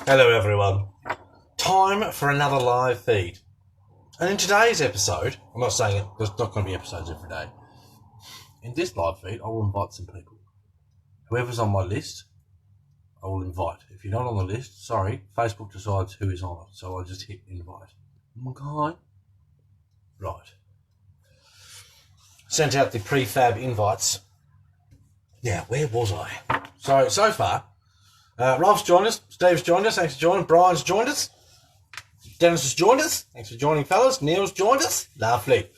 Hello everyone. Time for another live feed. And in today's episode, I'm not saying it, there's not going to be episodes every day. In this live feed, I will invite some people. Whoever's on my list, I will invite. If you're not on the list, sorry, Facebook decides who is on it. So I just hit invite. Okay. Right. Sent out the prefab invites. Now, where was I? So far, Ralph's joined us, Steve's joined us, thanks for joining, Brian's joined us, Dennis has joined us, thanks for joining fellas, Neil's joined us, lovely.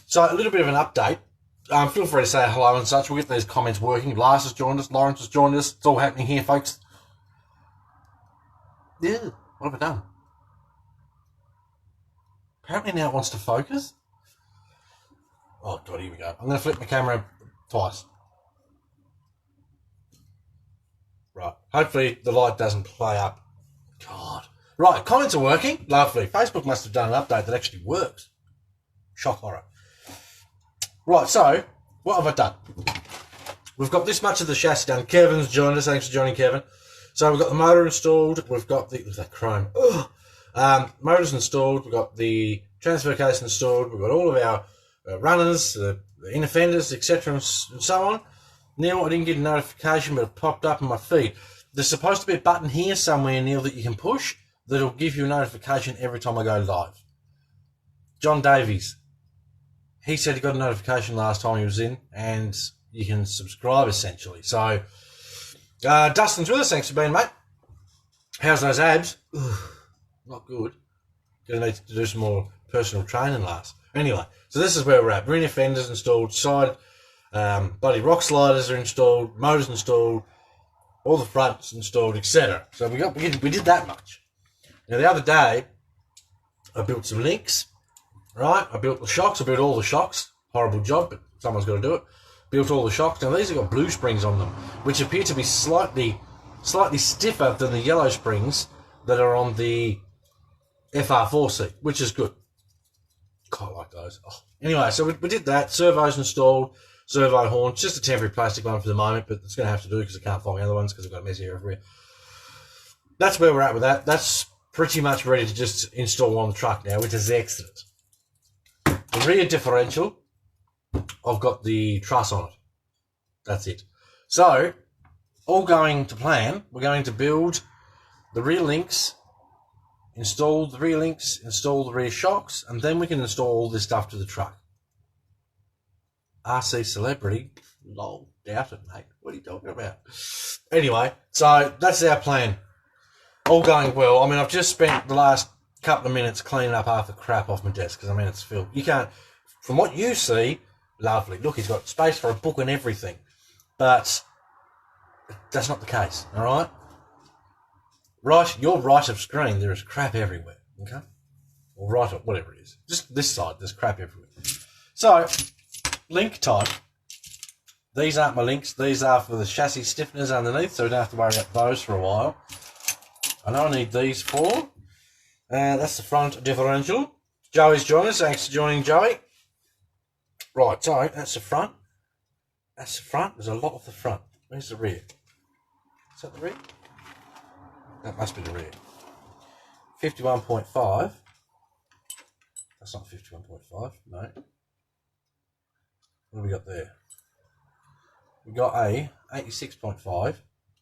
So a little bit of an update, feel free to say hello and such, we'll get these comments working. Lars has joined us, Lawrence has joined us, it's all happening here folks. Yeah, what have I done? Apparently now it wants to focus. Oh god, here we go. I'm going to flip my camera twice. Right, hopefully the light doesn't play up. God. Right, comments are working. Lovely. Facebook must have done an update that actually works. Shock horror. Right, so, what have I done? We've got this much of the chassis done. Kevin's joined us. Thanks for joining, Kevin. So we've got the motor installed. We've got the... Look at that chrome. Motor's installed. We've got the transfer case installed. We've got all of our runners, the inner fenders, etc. and so on. Neil, I didn't get a notification, but it popped up in my feed. There's supposed to be a button here somewhere, Neil, that you can push that'll give you a notification every time I go live. John Davies, he said he got a notification last time he was in, and you can subscribe, essentially. So, Dustin's with us. Thanks for being, mate. How's those abs? Ugh, not good. Gonna need to do some more personal training, Lars. Anyway, so this is where we're at. Rear fenders installed, side... bloody rock sliders are installed, motors installed, all the fronts installed, etc. So we did that much. Now the other day, I built some links, right? I built the shocks. I built all the shocks. Horrible job, but someone's got to do it. Built all the shocks. Now these have got blue springs on them, which appear to be slightly stiffer than the yellow springs that are on the FR4C, which is good. Quite like those. Oh. Anyway, so we did that. Servos installed. Servo horn, just a temporary plastic one for the moment, but it's going to have to do because I can't find the other ones because I've got a mess here everywhere. That's where we're at with that. That's pretty much ready to just install on the truck now, which is excellent. The rear differential, I've got the truss on it. That's it. So, all going to plan, we're going to build the rear links, install the rear shocks, and then we can install all this stuff to the truck. RC celebrity, lol, doubt it, mate. What are you talking about? Anyway, so that's our plan. All going well. I mean, I've just spent the last couple of minutes cleaning up half the crap off my desk because I mean it's filled. You can't, from what you see, lovely. Look, he's got space for a book and everything, but that's not the case. All right, right. Your right of screen, there is crap everywhere. Okay, or right of whatever it is. Just this side, there's crap everywhere. So. Link type. These aren't my links. These are for the chassis stiffeners underneath, so we don't have to worry about those for a while. I know I need these for. That's the front differential. Joey's joined us. Thanks for joining, Joey. Right, so that's the front. That's the front. There's a lot of the front. Where's the rear? Is that the rear? That must be the rear. 51.5. That's not 51.5. No. What have we got there? We got a 86.5.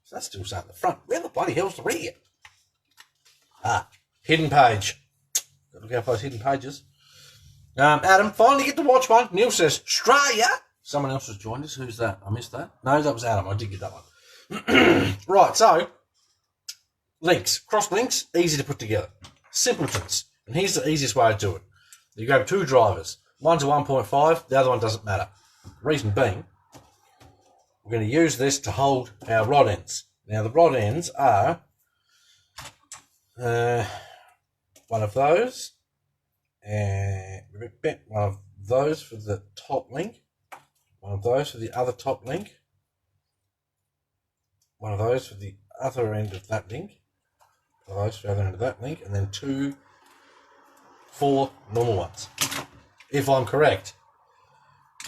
So that's still sat at the front. Where the bloody hell's the rear? Hidden page. Got to look out for those hidden pages. Adam, finally get to watch one. Neil says, Australia. Someone else has joined us. Who's that? I missed that. No, that was Adam. I did get that one. Right, so, links. Cross links, easy to put together. Simpletons. And here's the easiest way to do it. You grab two drivers. One's a 1.5, the other one doesn't matter. Reason being, we're going to use this to hold our rod ends. Now the rod ends are one of those, and one of those for the top link, one of those for the other top link, one of those for the other end of that link, one of those for the other end of that link, and then 4 normal ones. If I'm correct,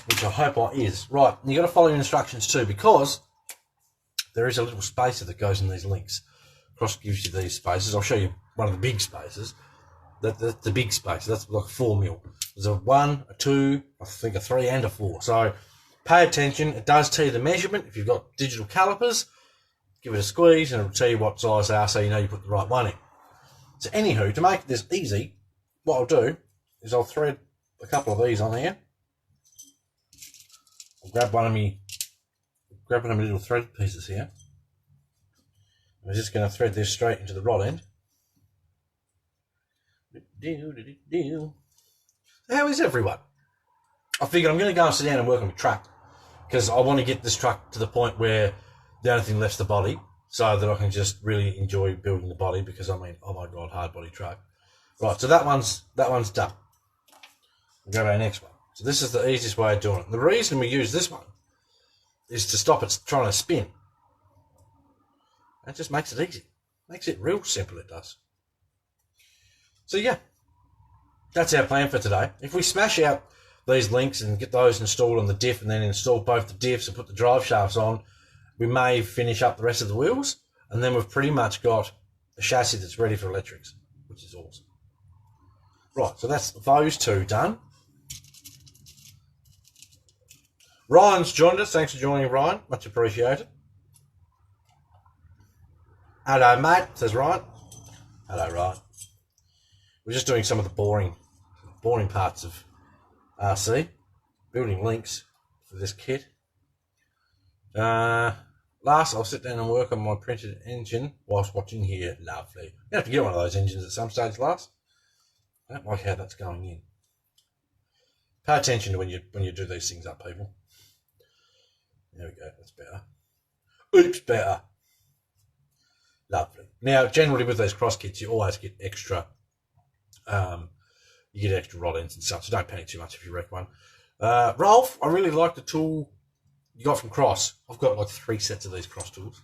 which I hope I is. Right, and you've got to follow your instructions too, because there is a little spacer that goes in these links Cross gives you these spaces. I'll show you one of the big spaces. The big space. That's like a 4 mil. There's a 1, a 2, I think a 3 and a 4. So pay attention. It does tell you the measurement. If you've got digital calipers, give it a squeeze and it'll tell you what size they are so you know you put the right one in. So anywho, to make this easy, what I'll do is I'll thread a couple of these on here. I'll grab one of my little thread pieces here. I'm just going to thread this straight into the rod end. How is everyone? I figured I'm going to go and sit down and work on my truck because I want to get this truck to the point where the only thing left's the body so that I can just really enjoy building the body because, I mean, oh my God, hard body truck. Right, so that one's done. We'll go to our next one. So this is the easiest way of doing it. The reason we use this one is to stop it trying to spin. That just makes it easy. Makes it real simple, it does. So yeah, that's our plan for today. If we smash out these links and get those installed on the diff and then install both the diffs and put the drive shafts on, we may finish up the rest of the wheels and then we've pretty much got a chassis that's ready for electrics, which is awesome. Right, so that's those two done. Ryan's joined us. Thanks for joining, Ryan. Much appreciated. Hello, mate, says Ryan. Hello, Ryan. We're just doing some of the boring parts of RC, building links for this kit. Last, I'll sit down and work on my printed engine whilst watching here. Lovely. You have to get one of those engines at some stage, last. I don't like how that's going in. Pay attention to when you do these things up, people. There we go. That's better. Oops, better. Lovely. Now, generally with these cross kits, you always get extra. You get extra rod ends and stuff, so don't panic too much if you wreck one. Rolf, I really like the tool you got from Cross. I've got like 3 sets of these Cross tools.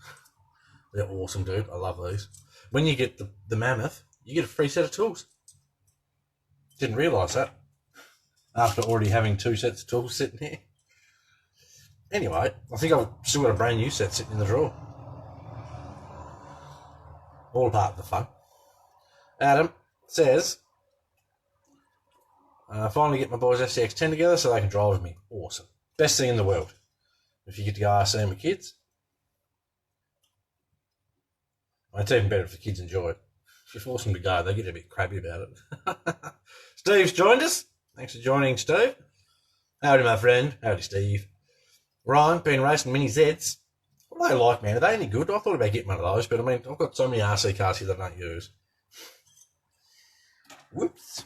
They're awesome, dude. I love these. When you get the Mammoth, you get a free set of tools. Didn't realise that. After already having 2 sets of tools sitting here. Anyway, I think I've still got a brand new set sitting in the drawer. All part of the fun. Adam says, finally get my boys SCX10 together so they can drive with me. Awesome. Best thing in the world. If you get to go RCing with kids. Well, it's even better if the kids enjoy it. If you force them to go, they get a bit crabby about it. Steve's joined us. Thanks for joining, Steve. Howdy, my friend. Howdy, Steve. Ryan, been racing Mini Zs. What do they like, man? Are they any good? I thought about getting one of those, but I mean, I've got so many RC cars here that I don't use. Whoops.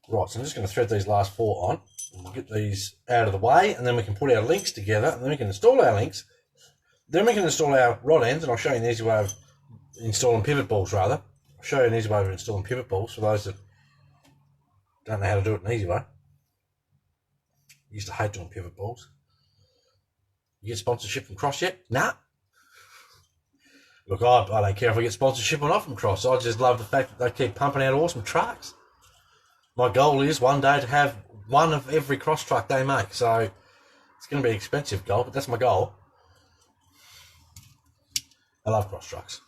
Right, so I'm just going to thread these last 4 on. And we'll get these out of the way, and then we can put our links together, and then we can install our links. Then we can install our rod ends, and I'll show you an easy way of installing pivot balls, rather. I'll show you an easy way of installing pivot balls for those that don't know how to do it an easy way. I used to hate doing pivot balls. You get sponsorship from Cross yet? Nah. Look, I don't care if I get sponsorship or not from Cross. I just love the fact that they keep pumping out awesome trucks. My goal is one day to have one of every Cross truck they make. So it's going to be an expensive goal, but that's my goal. I love Cross trucks.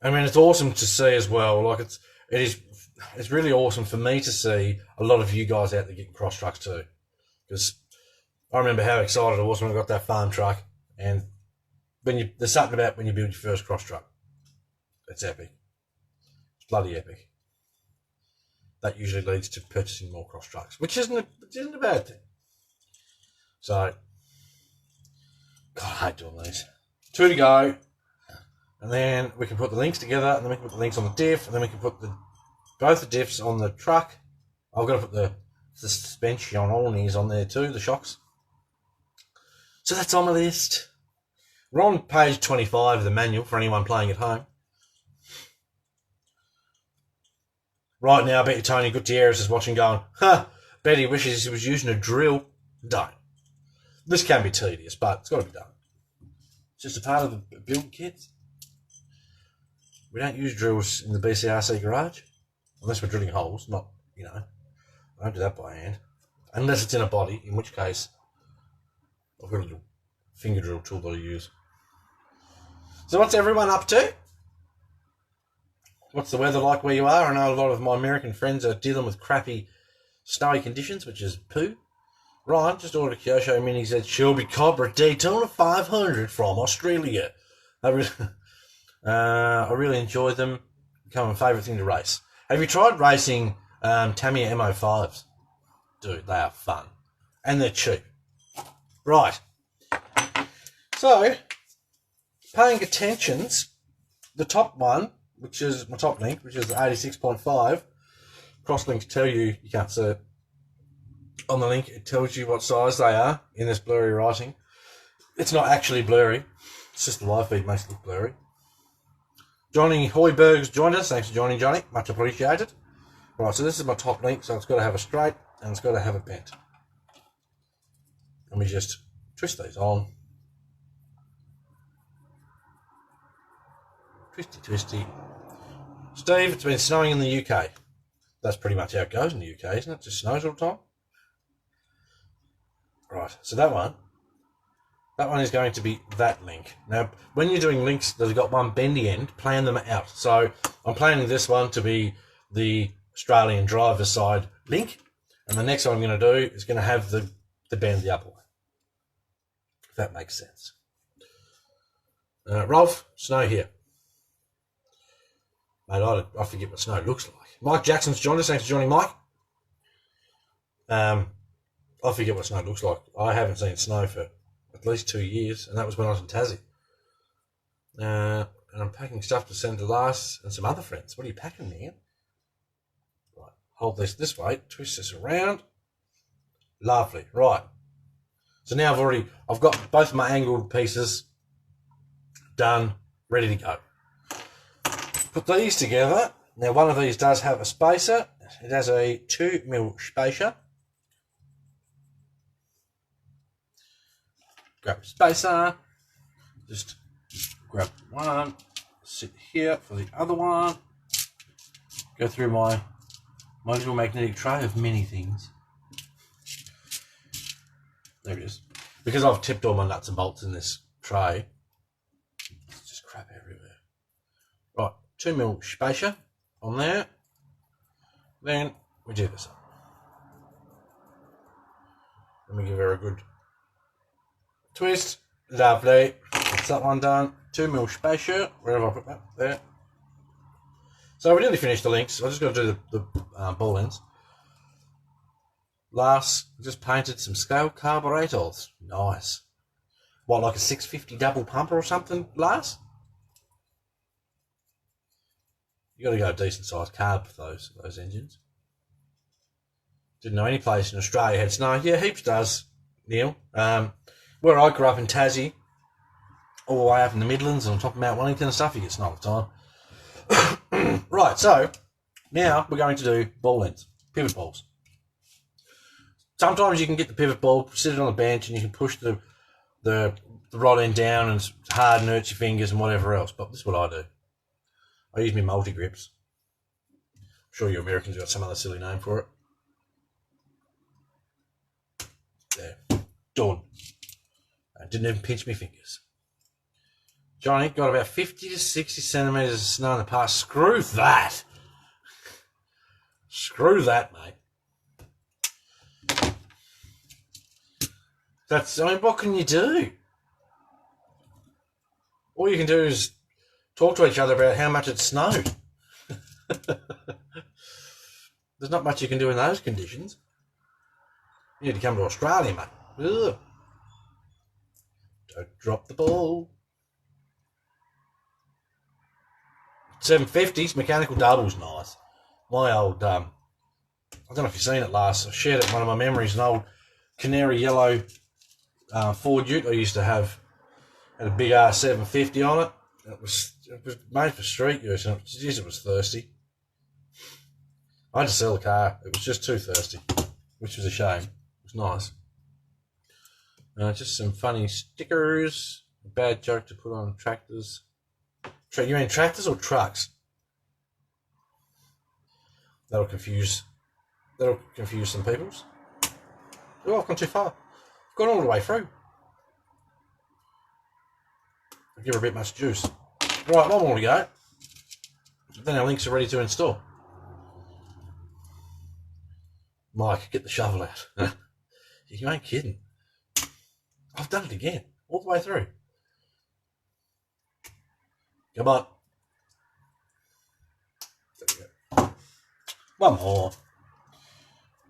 I mean, it's awesome to see as well. Like it's really awesome for me to see a lot of you guys out there getting Cross trucks too. Because I remember how excited I was when I got that farm truck, and there's something about when you build your first Cross truck. It's epic. It's bloody epic. That usually leads to purchasing more Cross trucks, which isn't a bad thing. So, God, I hate doing these. 2 to go, and then we can put the links together, and then we can put the links on the diff, and then we can put both the diffs on the truck. I've got to put the suspension on these on there too, the shocks. So that's on my list. We're on page 25 of the manual for anyone playing at home. Right now, I bet you Tony Gutierrez is watching going, bet he wishes he was using a drill. Don't. This can be tedious, but it's got to be done. It's just a part of the build kit. We don't use drills in the BCRC garage, unless we're drilling holes, not, I don't do that by hand. Unless it's in a body, in which case, I've got a little finger drill tool that I use. So what's everyone up to? What's the weather like where you are? I know a lot of my American friends are dealing with crappy snowy conditions, which is poo. Ryan just ordered a Kyosho Mini Z Shelby Cobra Daytona 500 from Australia. I really enjoy them. Become my favourite thing to race. Have you tried racing Tamiya MO5s? Dude, they are fun. And they're cheap. Right. So, paying attentions, the top one, which is my top link, which is 86.5, cross-links tell you can't see it. On the link, it tells you what size they are in this blurry writing. It's not actually blurry. It's just the live feed makes it look blurry. Johnny Hoiberg's joined us. Thanks for joining, Johnny. Much appreciated. Right, so this is my top link, so it's got to have a straight and it's got to have a bent. And we just twist these on. Twisty, twisty. Steve, it's been snowing in the UK. That's pretty much how it goes in the UK, isn't it? Just snows all the time. Right, so that one is going to be that link. Now, when you're doing links that have got one bendy end, plan them out. So I'm planning this one to be the Australian driver's side link, and the next one I'm going to do is going to have the bend the other way. If that makes sense. Rolf, snow here. Mate, I forget what snow looks like. Mike Jackson's joined us. Thanks for joining, Mike. I forget what snow looks like. I haven't seen snow for at least 2 years, and that was when I was in Tassie. And I'm packing stuff to send to Lars and some other friends. What are you packing, man? Right, hold this way, twist this around. Lovely, right. So now I've got both my angled pieces done, ready to go. Put these together. Now one of these does have a spacer. It has a 2mm spacer. Grab a spacer, just grab one, sit here for the other one, go through my little magnetic tray of many things. There it is. Because I've tipped all my nuts and bolts in this tray, it's just crap everywhere. Right, 2mm spacer on there, then we do this up. Let me give her a good twist. Lovely. That's that one done. 2mm spacer. Where have I put that? There. So we nearly finished the links. I just got to do the ball ends. Last, just painted some scale carburetors. Nice. What, like a 650 double pumper or something, Lars? You got to go a decent sized carb for those engines. Didn't know any place in Australia had snow. Yeah, heaps does, Neil. Where I grew up in Tassie, all the way up in the Midlands and on top of Mount Wellington and stuff, you get snow all the time. Right, so now we're going to do ball ends, pivot balls. Sometimes you can get the pivot ball, sit it on the bench, and you can push the rod end down and it's hard and hurts your fingers and whatever else. But this is what I do. I use my multi-grips. I'm sure you Americans have got some other silly name for it. There. Done. I didn't even pinch my fingers. Johnny got about 50 to 60 centimetres of snow in the past. Screw that. Screw that, mate. What can you do? All you can do is talk to each other about how much it snowed. There's not much you can do in those conditions. You need to come to Australia, mate. Ugh. Don't drop the ball. 750s, mechanical doubles, nice. My old, I don't know if you've seen it last, I shared it in one of my memories, an old canary yellow Ford Ute I used to have. Had a big R750 on it. It was made for street use, and it was thirsty. I had to sell the car. It was just too thirsty, which was a shame. It was nice. Just some funny stickers. A bad joke to put on tractors. You mean tractors or trucks? That'll confuse some peoples. Oh, I've gone too far. I've gone all the way through. give her a bit much juice. Right, one more to go. Then our links are ready to install. Mike, get the shovel out. You ain't kidding. I've done it again, all the way through. Come on. There we go. One more.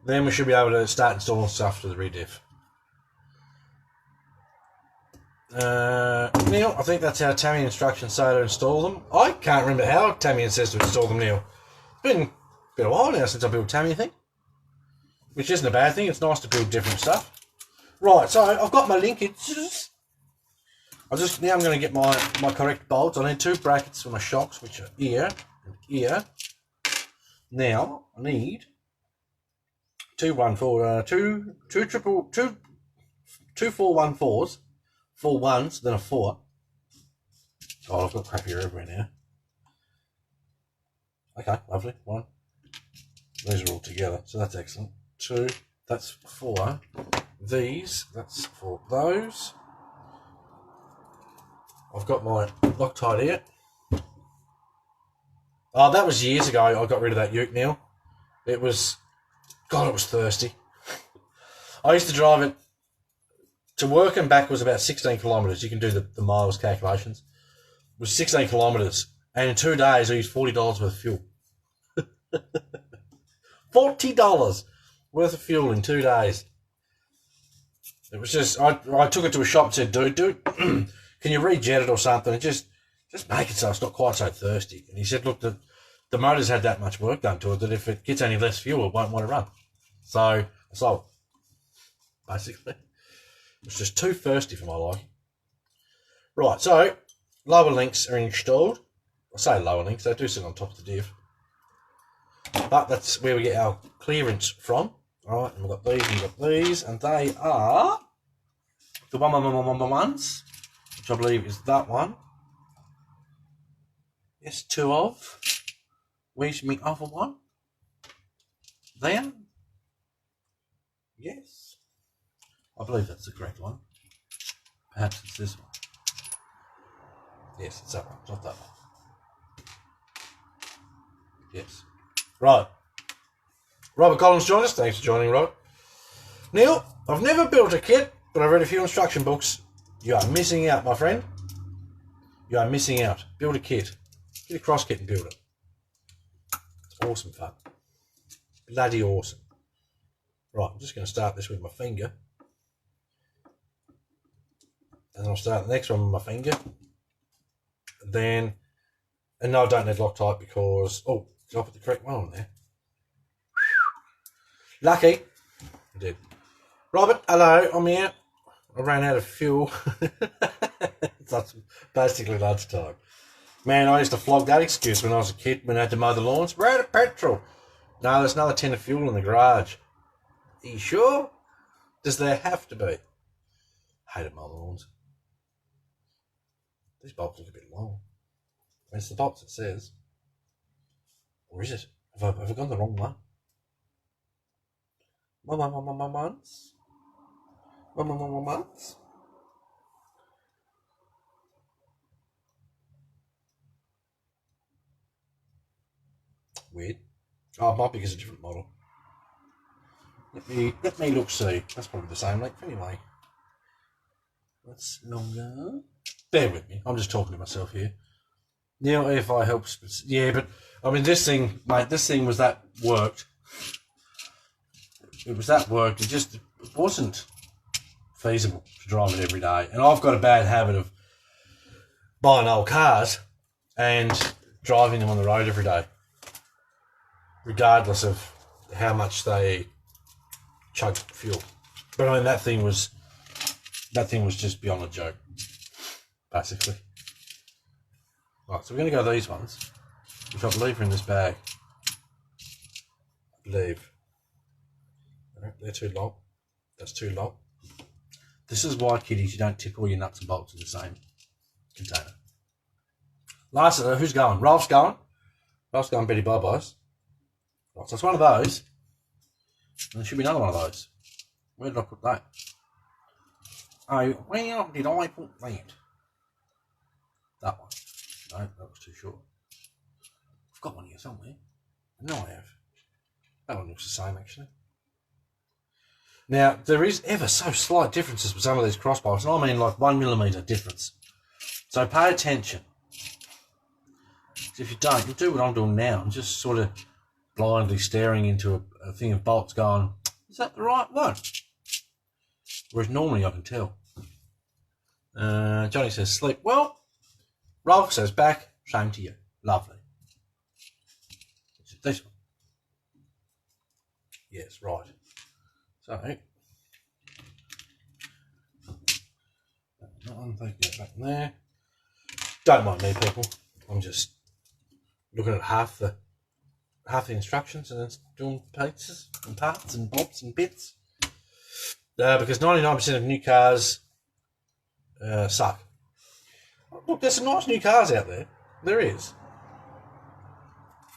Then we should be able to start installing stuff to the rediff. Neil, I think that's how Tammy instructions say to install them. I can't remember how Tammy says to install them, Neil. It's been a while now since I built Tammy thing. Which isn't a bad thing, it's nice to build different stuff. Right, so I've got my linkages. Now I'm going to get my correct bolts. I need 2 brackets for my shocks, which are ear and ear. Now I need 2 414s, 4 ones, then a 4. Oh, I've got crap here everywhere now. Okay, lovely. 1. These are all together, so that's excellent. 2, that's 4. These, that's for those. I've got my Loctite here. Oh, that was years ago. I got rid of that ute, Neil. It was thirsty. I used to drive it to work and back was about 16 kilometres. You can do the miles calculations. It was 16 kilometres. And in 2 days, I used $40 worth of fuel. $40 worth of fuel in 2 days. It was just, I took it to a shop and said, dude, can you rejet it or something? And just make it so it's not quite so thirsty. And he said, look, the motor's had that much work done to it that if it gets any less fuel, it won't want to run. So I sold it, basically. It's just too thirsty for my liking. Right, so lower links are installed. I say lower links, they do sit on top of the div. But that's where we get our clearance from. All right, and we've got these and we've got these, and they are the ones, which I believe is that one. Yes, 2 of. Where's my other one? There. Yes. I believe that's the correct one. Perhaps it's this one. Yes, it's that one, it's not that one. Yes. Right. Robert Collins joined us. Thanks for joining, Robert. Neil, I've never built a kit, but I've read a few instruction books. You are missing out, my friend. You are missing out. Build a kit. Get a cross kit and build it. It's awesome fun. Bloody awesome. Right, I'm just going to start this with my finger. And I'll start the next one with my finger. And no, I don't need Loctite because, oh, did I put the correct one on there? Lucky. I did. Robert, hello, I'm here. I ran out of fuel. That's basically lunchtime. Man, I used to flog that excuse when I was a kid when I had to mow the lawns. We're out of petrol. No, there's another tin of fuel in the garage. Are you sure? Does there have to be? I hate to mow the lawns. These bolts look a bit long. I mean, it's the bolts it says. Or is it? Have I gone the wrong one? Months. Weird. Oh, it might be because it's a different model. Let me look see. That's probably the same length anyway. That's longer. Bear with me. I'm just talking to myself here. Now, if I help, yeah, but I mean, this thing, mate, was that worked. It was that worked. It wasn't feasible to drive it every day. And I've got a bad habit of buying old cars and driving them on the road every day, regardless of how much they chug fuel. But I mean, that thing was just beyond a joke, basically. Right, so we're going to go these ones, which I believe are in this bag. I believe. They're too long. That's too long. This is why, kiddies, you don't tip all your nuts and bolts in the same container. Last, who's going? Ralph's going. Ralph's going Betty Bye-Byes. Right, so it's one of those. And there should be another one of those. Where did I put that? Oh, where did I put that? That one. No, that was too short. I've got one here somewhere. No, I have. That one looks the same, actually. Now, there is ever so slight differences with some of these cross bolts, and I mean like 1 millimetre difference. So pay attention. If you don't, you'll do what I'm doing now. I'm just sort of blindly staring into a thing of bolts going, is that the right one? Whereas normally I can tell. Johnny says, sleep well. Rolf says, back. Shame to you. Lovely. This one. Yes, right. So, that one, take that back in there. Don't mind me, people. I'm just looking at half the instructions and then doing pieces and parts and bobs and bits. Because 99% of new cars suck. Look, there's some nice new cars out there. There is.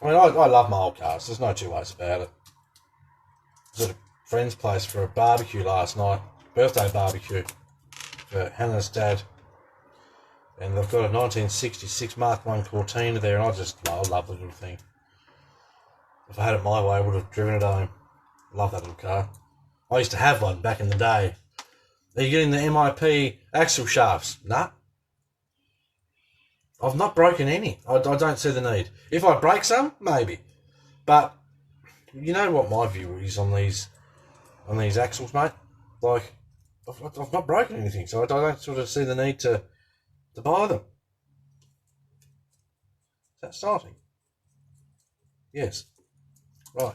I mean, I love my old cars. There's no two ways about it. I was at a friend's place for a barbecue last night, birthday barbecue for Hannah's dad. And they've got a 1966 Mark I Cortina there, and I love the little thing. If I had it my way, I would have driven it home. Love that little car. I used to have one back in the day. Are you getting the MIP axle shafts? Nah. I've not broken any. I don't see the need. If I break some, maybe. But you know what my view is on these axles, mate? Like, I've not broken anything, so I don't sort of see the need to buy them. Is that starting? Yes. Right.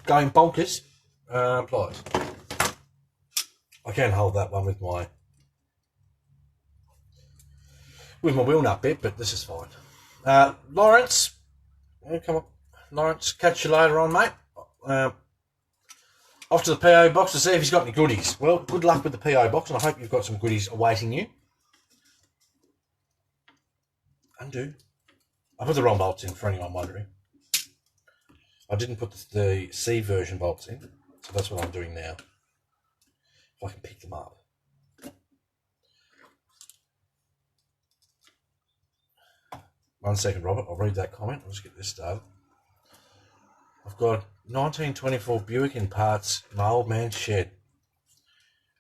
Going bonkers. Pliers. I can hold that one with my wheel nut bit, but this is fine. Lawrence. Oh, come on. Lawrence, catch you later on, mate. Off to the PO box to see if he's got any goodies. Well, good luck with the PO box, and I hope you've got some goodies awaiting you. Undo. I put the wrong bolts in for anyone wondering. I didn't put the C version bolts in, so that's what I'm doing now. If I can pick them up. One second, Robert. I'll read that comment. I'll just get this started. I've got 1924 Buick in parts in my old man's shed.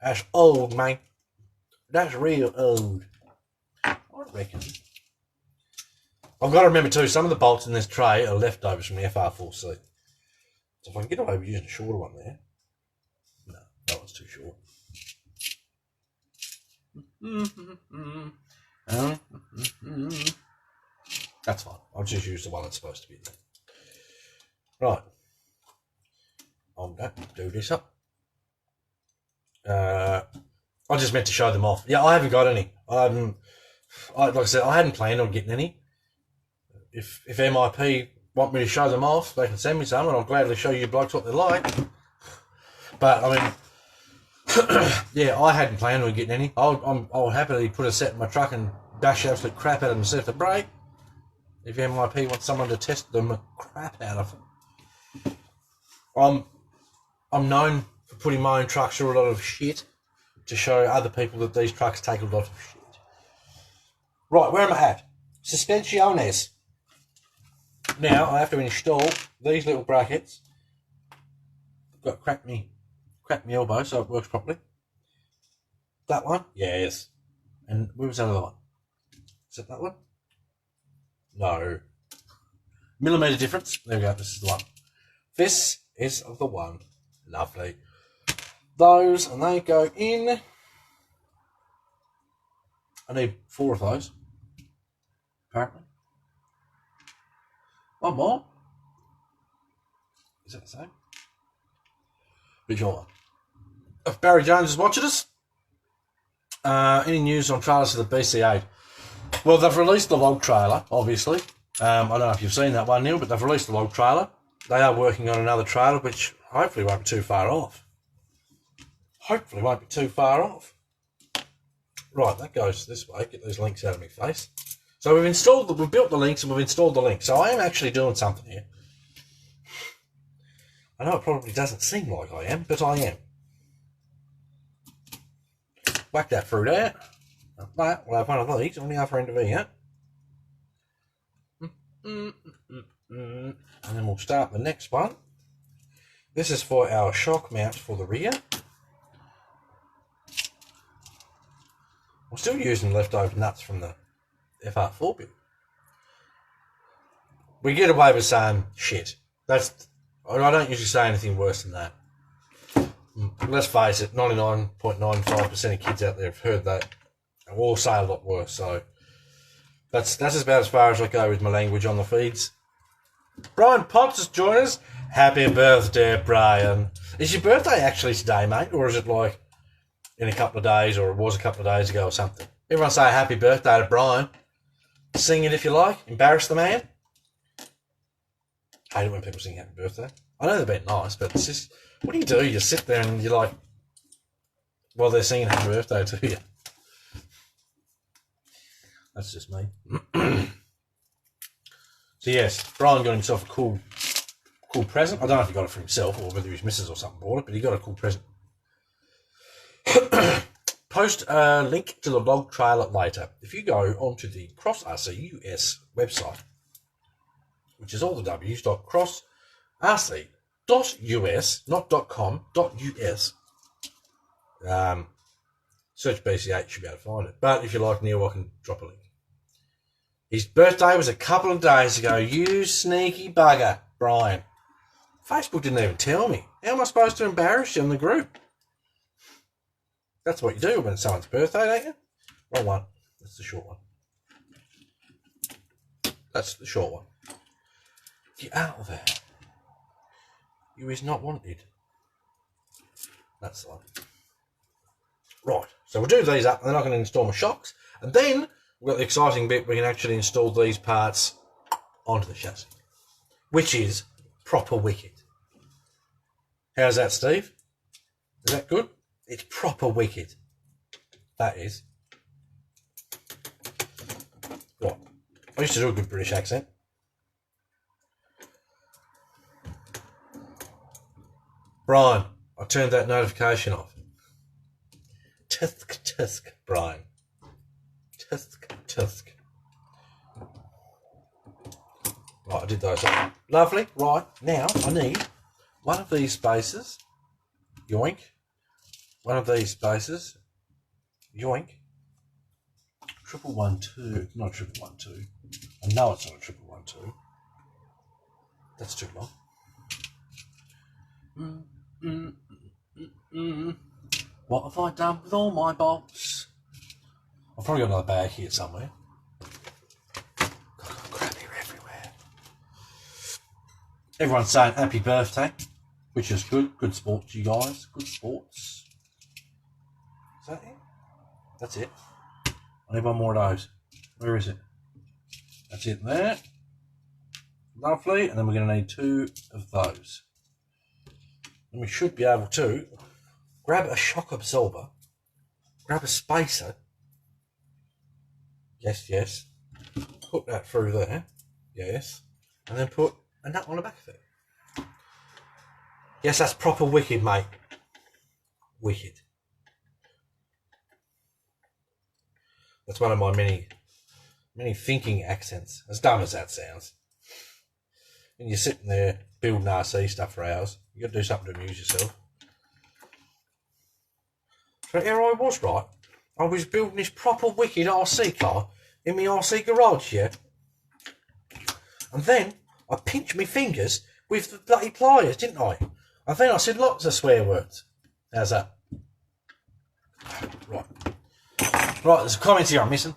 That's old, mate. That's real old. I reckon. I've got to remember too, some of the bolts in this tray are leftovers from the FR4C. So if I can get away with using a shorter one there. No, that one's too short. That's fine. I'll just use the one that's supposed to be in there. Right. I'm going to do this up. I just meant to show them off. Yeah, I haven't got any. Like I said, I hadn't planned on getting any. If MIP want me to show them off, they can send me some, and I'll gladly show you blokes what they're like. But I mean, yeah, I hadn't planned on getting any. I'll happily put a set in my truck and bash the absolute crap out of them and see if they break. If MIP wants someone to test them crap out of them. I'm known for putting my own trucks through a lot of shit to show other people that these trucks take a lot of shit. Right, where am I at? Suspensiones. Now I have to install these little brackets. I've got to crack me elbow so it works properly. That one? Yes. And where was that other one? Is it that one? No. Millimetre difference. There we go, this is the one. This is the one. Lovely. Those, and they go in. I need 4 of those. Apparently. One more. Is that the same? Which one? If Barry Jones is watching us, any news on trailers for the BC8? Well, they've released the log trailer, obviously. I don't know if you've seen that one, Neil, but they've released the log trailer. They are working on another trailer, which hopefully won't be too far off. Hopefully won't be too far off. Right, that goes this way. Get those links out of my face. So we've built the links and we've installed the links. So I am actually doing something here. I know it probably doesn't seem like I am, but I am. Whack that fruit out. But we'll have one of these on the other end of here. And then we'll start the next one. This is for our shock mount for the rear. I'm still using leftover nuts from the FR4 build. We get away with saying shit. I don't usually say anything worse than that. Let's face it, 99.95% of kids out there have heard that. Or say a lot worse, so that's about as far as I go with my language on the feeds. Brian Potts has joined us. Happy birthday, Brian. Is your birthday actually today, mate? Or is it like in a couple of days, or it was a couple of days ago or something? Everyone say happy birthday to Brian. Sing it if you like. Embarrass the man. I hate it when people sing happy birthday. I know they're being nice, but it's just, what do? You sit there and you're like, well, they're singing happy birthday to you. That's just me. So yes, Brian got himself a cool present. I don't know if he got it for himself or whether his missus or something bought it, but he got a cool present. Post a link to the log trailer later. If you go onto the Cross RC US website, which is all the w's.crossrc.us, not .com, .us. Search BCH, you should be able to find it. But if you like Neil, I can drop a link. His birthday was a couple of days ago. You sneaky bugger, Brian. Facebook didn't even tell me. How am I supposed to embarrass you in the group? That's what you do when it's someone's birthday, don't you? Wrong one. That's the short one. That's the short one. Get out of there. You is not wanted. That's the one. Right, so we'll do these up, and then I can install my shocks, and then we've got the exciting bit, we can actually install these parts onto the chassis, which is proper wicked. How's that, Steve? Is that good? It's proper wicked. That is. What? I used to do a good British accent. Brian, I turned that notification off. Tusk, tusk, Brian. Tusk, tusk. Right, I did those up. Lovely. Right, now I need one of these spaces. Yoink. One of these spaces. Yoink. 1112. Not 1112. I know it's not a 1112. That's too long. What have I done with all my bolts? I've probably got another bag here somewhere. Got crap here everywhere. Everyone's saying happy birthday, which is good. Good sports, you guys. Good sports. Is that it? That's it. I need one more of those. Where is it? That's it there. Lovely. And then we're going to need two of those. And we should be able to grab a shock absorber, grab a spacer, yes, put that through there, yes, and then put a nut on the back of it. Yes, that's proper wicked, mate. Wicked. That's one of my many thinking accents, as dumb as that sounds. When you're sitting there building RC stuff for hours, you got to do something to amuse yourself. So here I was, right? I was building this proper wicked RC car in my RC garage, yeah? And then I pinched my fingers with the bloody pliers, didn't I? And then I said lots of swear words. How's that? Right. Right, there's a comment here I'm missing.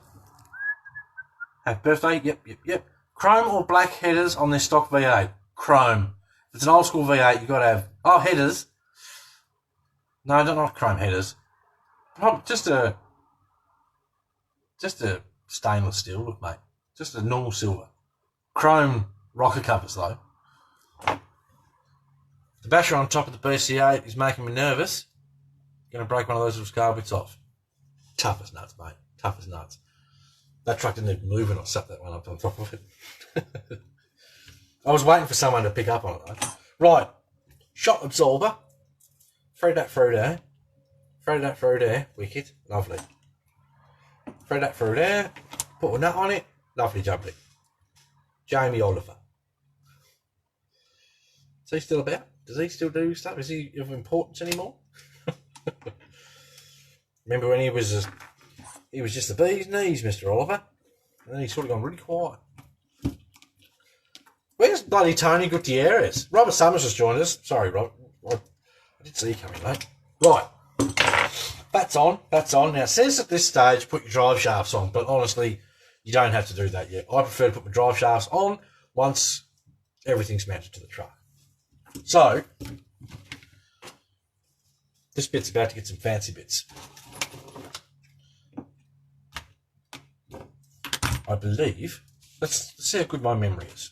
Happy birthday, yep. Chrome or black headers on this stock V8? Chrome. If it's an old school V8, you've got to have... Oh, headers. No, not chrome headers. Just a stainless steel, look, mate. Just a normal silver. Chrome rocker covers, though. The basher on top of the BC8 is making me nervous. Going to break one of those little scar bits off. Tough as nuts, mate. Tough as nuts. That truck didn't even move when I sat that one up on top of it. I was waiting for someone to pick up on it, though. Right. Shock absorber. Thread that through there. Thread that through there. Wicked. Lovely. Thread that through there. Put a nut on it. Lovely jubbly. Jamie Oliver. Is he still about? Does he still do stuff? Is he of importance anymore? Remember when he was just the bee's knees, Mr. Oliver? And then he's sort of gone really quiet. Where's bloody Tony Gutierrez? Robert Summers has joined us. Sorry, Rob. I did see you coming late. Right. That's on. Now, it says at this stage, put your drive shafts on, but honestly, you don't have to do that yet. I prefer to put my drive shafts on once everything's mounted to the truck. So, this bit's about to get some fancy bits. I believe, let's see how good my memory is.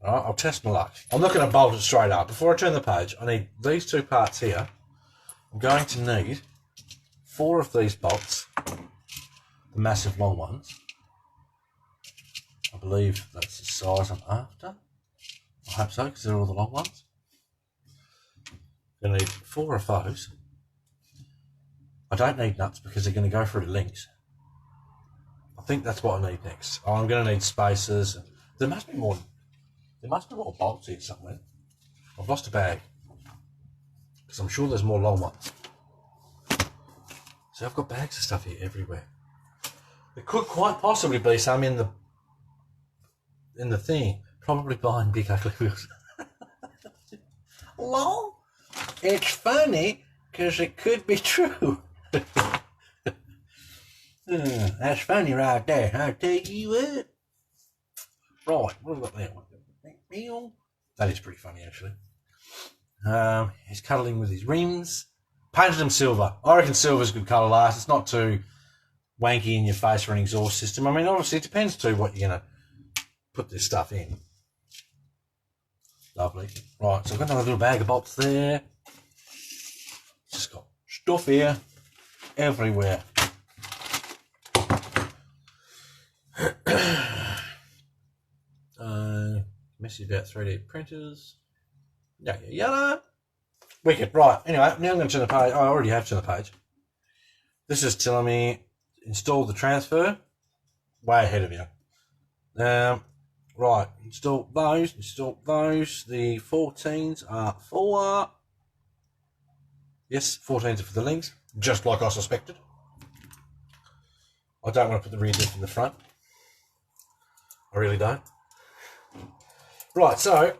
All right, I'll test my luck. I'm not going to bolt it straight up. Before I turn the page, I need these two parts here. I'm going to need 4 of these bolts, the massive long ones. I believe that's the size I'm after. I hope so, because they're all the long ones. I'm going to need 4 of those. I don't need nuts because they're going to go through the links. I think that's what I need next. I'm going to need spacers. There must be more bolts here somewhere. I've lost a bag. Because I'm sure there's more long ones. So I've got bags of stuff here everywhere. There could quite possibly be some in the thing. Probably behind big ugly wheels. Lol. It's funny because it could be true. That's funny right there. I'll tell you what. Right, what have we got there? That is pretty funny actually. He's cuddling with his rims. Painted them silver. I reckon silver's good colour last. It's not too wanky in your face for an exhaust system. I mean, obviously it depends too what you're going to put this stuff in. Lovely. Right, so I've got another little bag of bolts there. Just got stuff here everywhere. Messy about 3D printers. Yada. Wicked. Right. Anyway, now I'm going to turn the page. I already have turned the page. This is telling me install the transfer. Way ahead of you. Right. Install those. The 14s are for... Yes, 14s are for the links. Just like I suspected. I don't want to put the rear diff in the front. I really don't. Right, so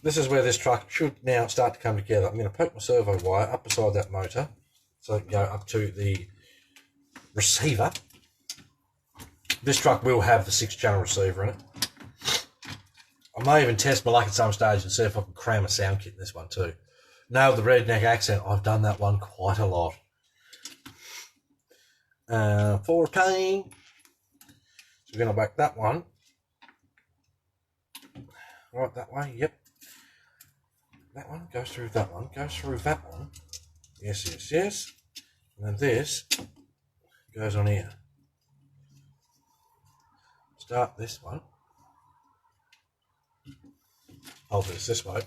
this is where this truck should now start to come together. I'm going to poke my servo wire up beside that motor so it can go up to the receiver. This truck will have the 6-channel receiver in it. I may even test my luck at some stage and see if I can cram a sound kit in this one too. Now the redneck accent, I've done that one quite a lot. 14. So we're going to whack that one. Right, that way, yep. That one goes through that one, goes through that one. Yes. And then this goes on here. Start this one. Hold this way.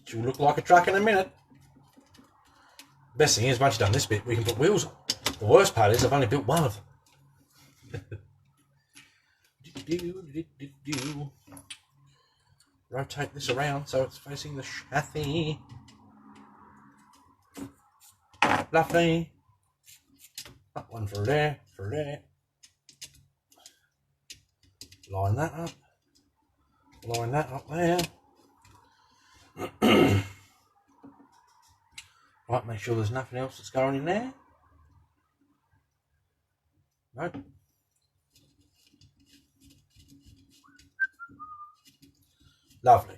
She'll look like a truck in a minute. Best thing is, once you've done this bit, we can put wheels on. The worst part is I've only built one of them. Rotate this around so it's facing the chassis. Lovely. That one for there, Line that up. Line that up there. Right, make sure there's nothing else that's going in there. Nope. Lovely.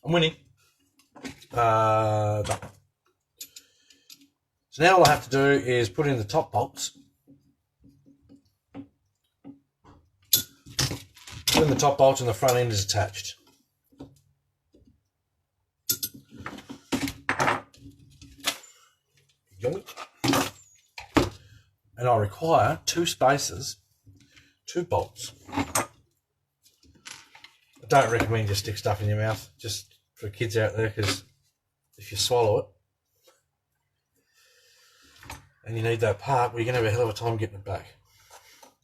I'm winning. Done. So now all I have to do is put in the top bolts. Put in the top bolts and the front end is attached. Yoink. And I require 2 spacers, 2 bolts. I don't recommend you stick stuff in your mouth, just for kids out there, because if you swallow it and you need that part, well, you're going to have a hell of a time getting it back.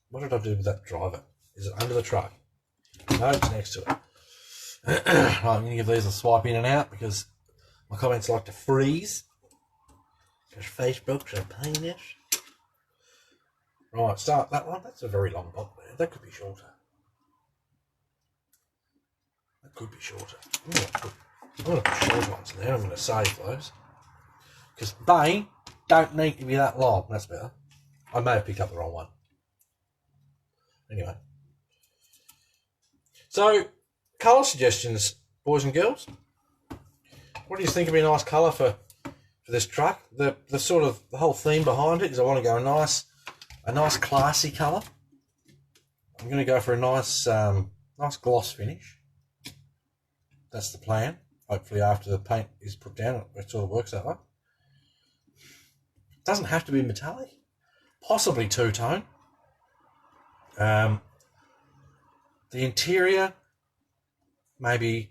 What did I do with that driver? Is it under the truck? No, it's next to it. Right, I'm going to give these a swipe in and out because my comments like to freeze. Because Facebook's a pain in it. Right, start that one. That's a very long box there. That could be shorter. That could be shorter. I'm going to put short ones there. I'm going to save those. Because they don't need to be that long. That's better. I may have picked up the wrong one. Anyway. So, colour suggestions, boys and girls. What do you think would be a nice colour for this truck? The sort of the whole theme behind it is I want to go a nice classy colour. I'm going to go for a nice gloss finish. That's the plan. Hopefully after the paint is put down, it sort of works that way. It doesn't have to be metallic. Possibly two-tone. The interior, maybe,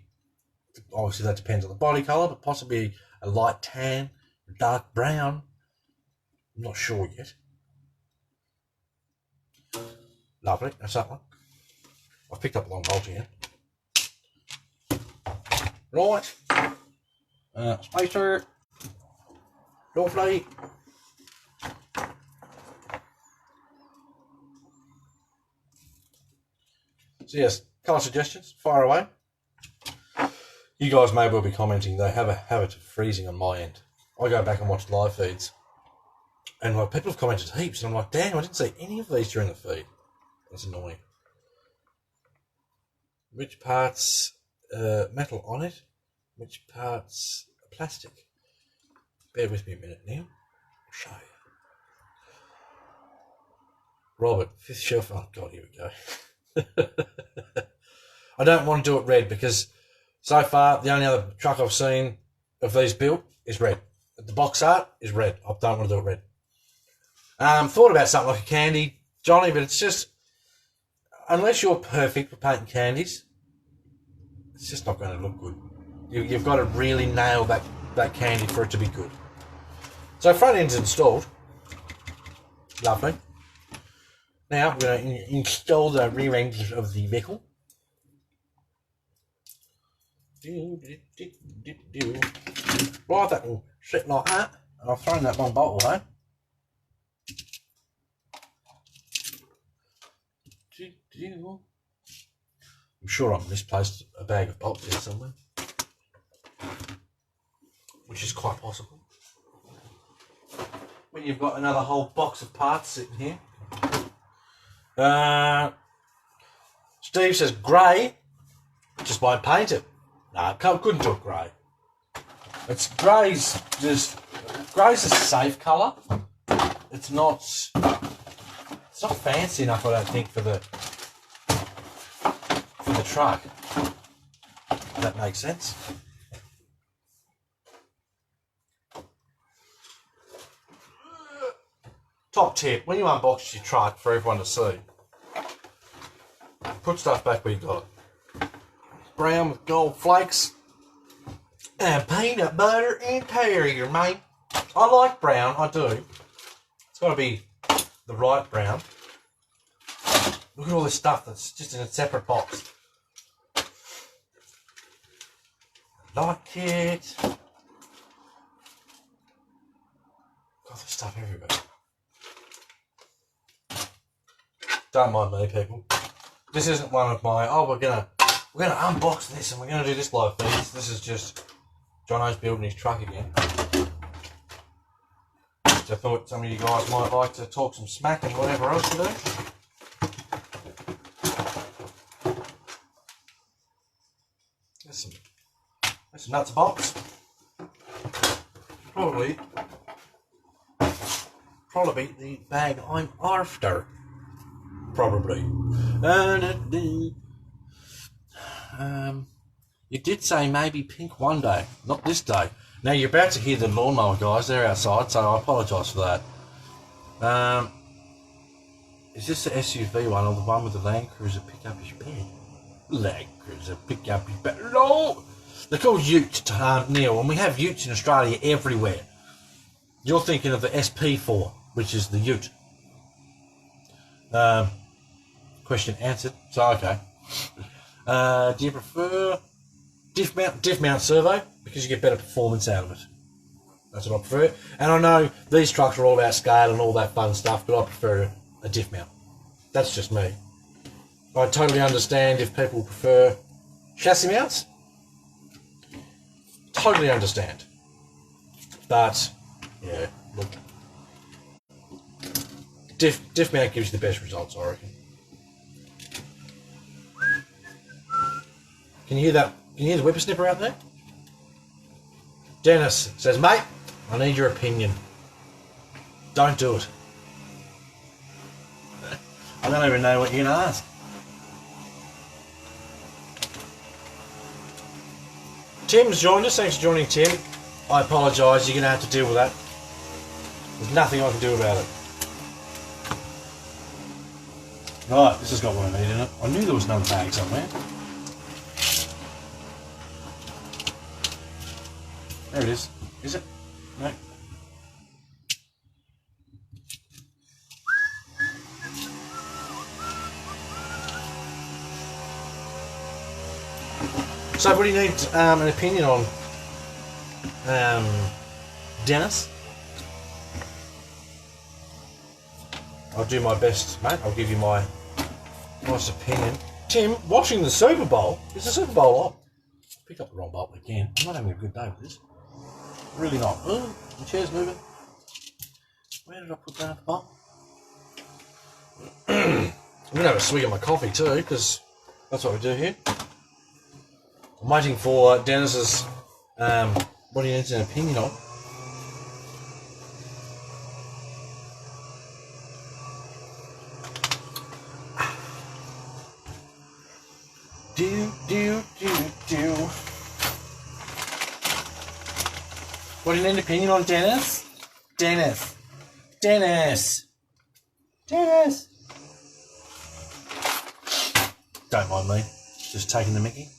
obviously that depends on the body colour, but possibly a light tan, dark brown. I'm not sure yet. Lovely, that's that one. I've picked up a long bolt here. Right. Spacer. Lovely. So yes, colour suggestions, fire away. You guys may well be commenting, they have a habit of freezing on my end. I go back and watch live feeds, and like people have commented heaps, and I'm like, damn, I didn't see any of these during the feed. That's annoying. Which parts metal on it? Which parts plastic? Bear with me a minute now. I'll show you. Robert, fifth shelf. Oh God, here we go. I don't want to do it red because so far the only other truck I've seen of these built is red. The box art is red. I don't want to do it red. Thought about something like a candy, Johnny, but it's just, unless you're perfect for painting candies, it's just not going to look good. You've got to really nail that candy for it to be good. So front end's installed. Lovely. Now we're going to install the rear end of the vehicle. Right, that will sit like that. And I've thrown that long bolt away. I'm sure I've misplaced a bag of bolts here somewhere, which is quite possible. When you've got another whole box of parts sitting here. Steve says grey, just won't paint it. No, couldn't do it grey. It's grey's a safe colour. It's not fancy enough, I don't think, for the truck. If that makes sense. Top tip, when you unbox your truck for everyone to see, put stuff back where you got it. Brown with gold flakes and peanut butter interior, mate. I like brown, I do. It's got to be the right brown. Look at all this stuff that's just in a separate box. Light kit. Got this stuff everywhere. Don't mind me, people. This isn't one of my, oh, we're gonna unbox this and we're gonna do this live feed. This is just Jono's building his truck again. So I thought some of you guys might like to talk some smack and whatever else you do. There's some nuts and bolts. Probably the bag I'm after. Probably. You did say maybe pink one day, not this day. Now you're about to hear the lawnmower guys, they're outside, so I apologise for that. Is this the SUV one or the one with the Land Cruiser pick up his bed? Land Cruiser pick up his bed. No! They're called utes, Neil, and we have utes in Australia everywhere. You're thinking of the SP4, which is the ute. Question answered. So, okay. Do you prefer diff mount servo? Because you get better performance out of it. That's what I prefer. And I know these trucks are all about scale and all that fun stuff, but I prefer a diff mount. That's just me. I totally understand if people prefer chassis mounts. Totally understand. But, yeah, look. Diff mount gives you the best results, I reckon. Can you hear that? Can you hear the whippersnapper out there? Dennis says, mate, I need your opinion. Don't do it. I don't even know what you're going to ask. Tim's joined us. Thanks for joining, Tim. I apologise. You're going to have to deal with that. There's nothing I can do about it. Right, this has got what I need in it. I knew there was another bag somewhere. There it is. Is it? No. So, what do you need an opinion on, Dennis? I'll do my best, mate. I'll give you my nice opinion. Tim, watching the Super Bowl. Is the Super Bowl on? Picked up the wrong bolt again. I'm not having a good day with this. Really not. Oh, the chair's moving. Where did I put that at the bottom? I'm going to have a swig of my coffee too, because that's what we do here. I'm waiting for Dennis's, what he needs an opinion on. Do. What do you need an opinion on, Dennis? Dennis. Don't mind me. Just taking the mickey.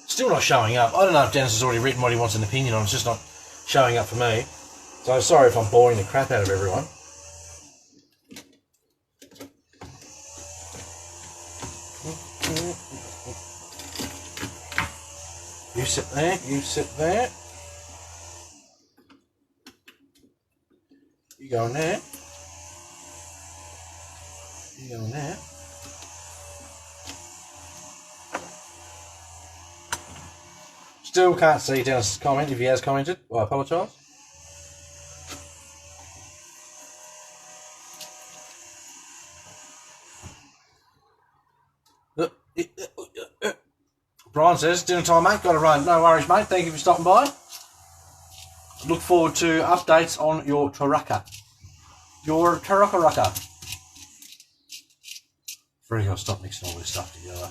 Still not showing up. I don't know if Dennis has already written what he wants an opinion on. It's just not showing up for me. So I'm sorry if I'm boring the crap out of everyone. You sit there, you sit there. You go in there. You go in there. Still can't see Dennis's comment. If he has commented, well, I apologise. Brian says, dinner time, mate. Got to run. No worries, mate. Thank you for stopping by. Look forward to updates on your Taraka. Your Taraka. Very gotta stop mixing all this stuff together.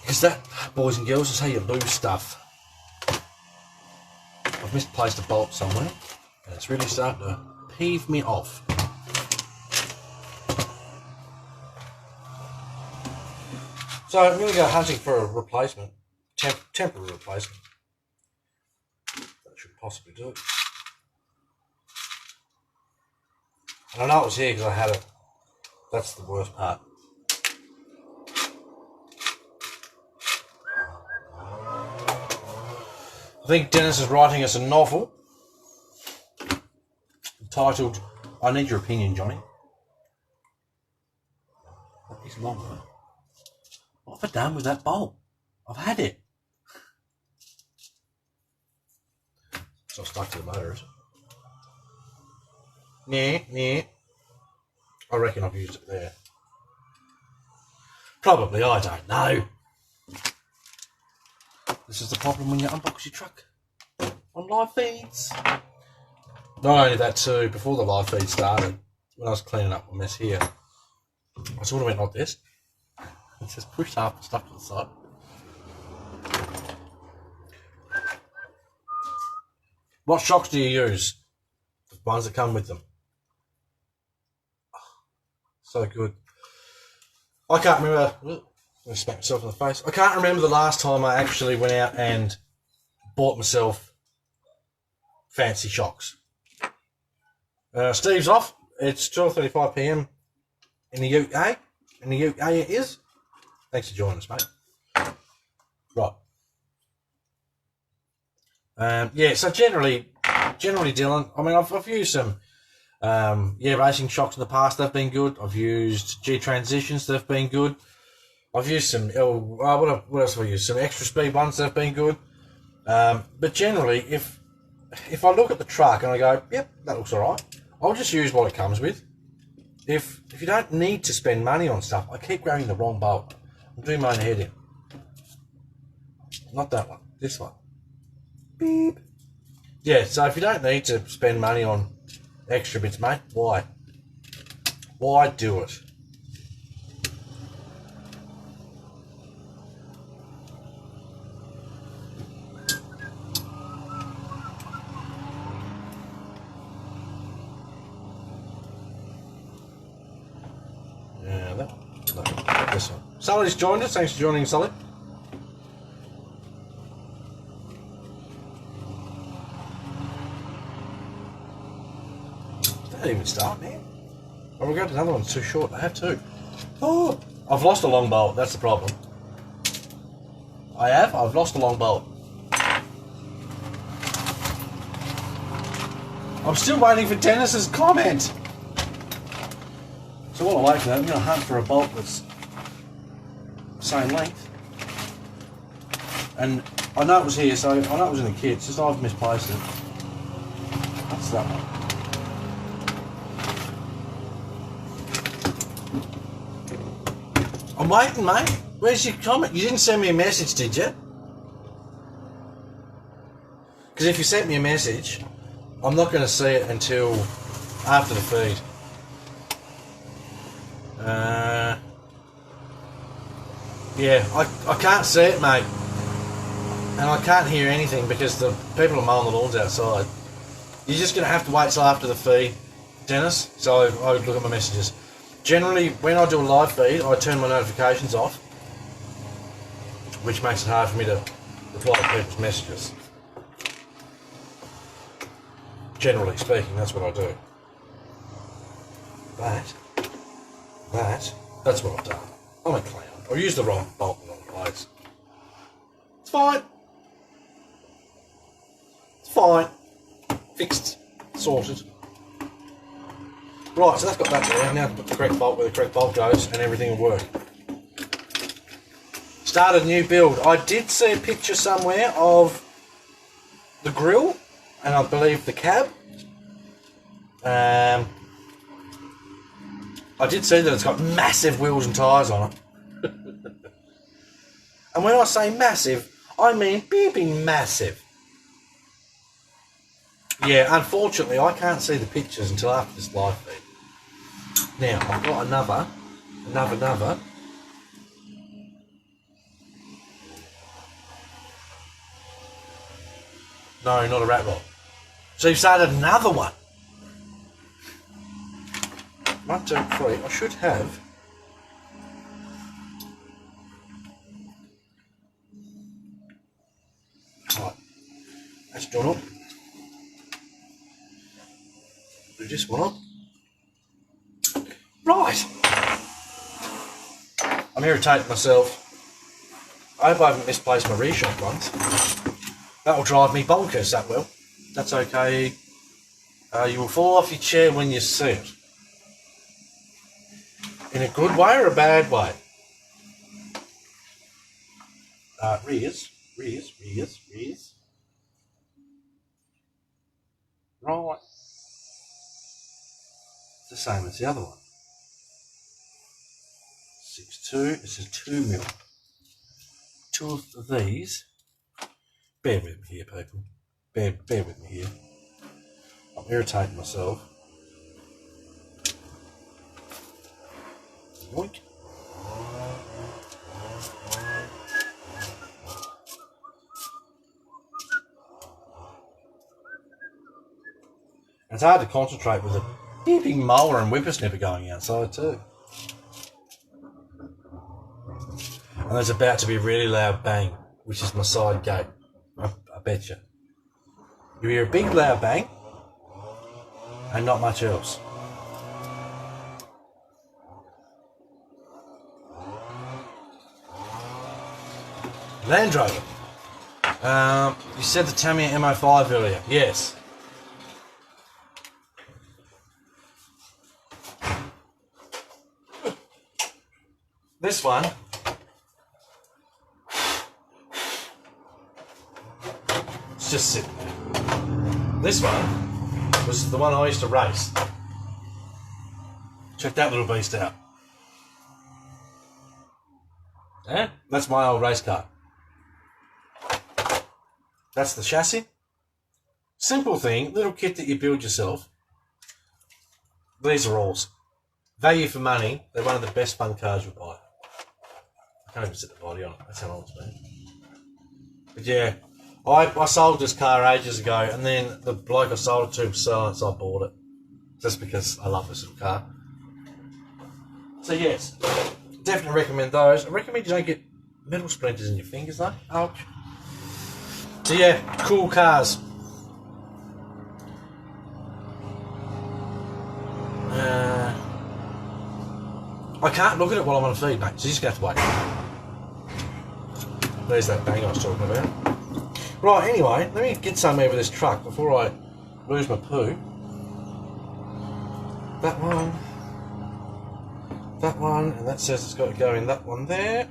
Because that, boys and girls, is how you lose stuff. I've misplaced a bolt somewhere, and it's really starting to peeve me off. So I'm going to go hunting for a replacement, temporary replacement. That should possibly do it. And I know it was here because I had it. That's the worst part. I think Dennis is writing us a novel entitled, I Need Your Opinion, Johnny. That is longer. What have I done with that bolt? I've had it. It's not stuck to the motor, is it? Nah. I reckon I've used it there. Probably, I don't know. This is the problem when you unbox your truck on live feeds. Not only that too, before the live feed started, when I was cleaning up my mess here, I sort of went like this. It says pushed up and stuck to the side. What shocks do you use? The ones that come with them. So good. I can't remember. I smack myself in the face. I can't remember the last time I actually went out and bought myself fancy shocks. Steve's off. It's 12:35 p.m. in the UK. In the UK it is. Thanks for joining us, mate. Right. Yeah, so generally, Dylan, I mean, I've used some, racing shocks in the past. They've been good. I've used G transitions. They've been good. I've used some, what else have I used? Some extra speed ones. They've been good. But generally, if I look at the truck and I go, yep, that looks all right, I'll just use what it comes with. If you don't need to spend money on stuff, I keep grabbing the wrong bolt. I'm doing my own head in. Not that one. This one. Beep. Yeah, so if you don't need to spend money on extra bits, mate, why? Why do it? Yeah, no, this one. Sully's joined us. Thanks for joining, Sully. Don't even start, man. Oh, we've got another one too short. I have two. Oh, I've lost a long bolt. That's the problem. I've lost a long bolt. I'm still waiting for Dennis's comment. So while I wait for that, I'm going to hunt for a bolt that's the same length. And I know it was here, so I know it was in the kit. It's just I've misplaced it. That's that one. I'm waiting, mate. Where's your comment? You didn't send me a message, did you? Because if you sent me a message, I'm not going to see it until after the feed. Yeah, I can't see it, mate. And I can't hear anything because the people are mowing the lawns outside. You're just going to have to wait till after the feed, Dennis. So I would look at my messages. Generally, when I do a live feed, I turn my notifications off, which makes it hard for me to reply to people's messages. Generally speaking, that's what I do. That's what I've done. I'm a clown. I used the wrong bolt in the wrong place. It's fine. It's fine. Fixed. Sorted. Right, so that's got that there. Now put the correct bolt where the correct bolt goes and everything will work. Started a new build. I did see a picture somewhere of the grill and I believe the cab. I did see that it's got massive wheels and tyres on it. And when I say massive, I mean beeping massive. Yeah, unfortunately, I can't see the pictures until after this live feed. Now, I've got another. No, not a rat roll. So you've started another one. 1, 2, 3. I should have. Right. That's done up. Do this one up. Right. I'm irritating myself. I hope I haven't misplaced my reshot ones. That'll drive me bonkers, that will. That's okay. You will fall off your chair when you see it. In a good way or a bad way? Rears. Right. It's the same as the other one. 6.2. This is 2 mil. Two of these. Bear with me here, people. Bear with me here. I'm irritating myself. Yoink. It's hard to concentrate with a beeping mower and whippersnipper going outside too. And there's about to be a really loud bang, which is my side gate. I bet you. You hear a big loud bang and not much else. Land Rover. You said the Tamiya MO5 earlier. Yes. This one it's just sitting there. This one was the one I used to race. Check that little beast out. Yeah, that's my old race car. That's the chassis. Simple thing, little kit that you build yourself. These are alls. Value for money, they're one of the best fun cars you'll buy. I can't even set the body on it, that's how long it's been. But yeah, I sold this car ages ago, and then the bloke I sold it to was selling it, so I bought it. Just because I love this little car. So yes, definitely recommend those. I recommend you don't get metal splinters in your fingers though. Ouch. So yeah, cool cars. I can't look at it while I'm on a feed, mate, so you just have to wait. There's that bang I was talking about. Right, anyway, let me get some over this truck before I lose my poo. That one, and that says it's got to go in that one there.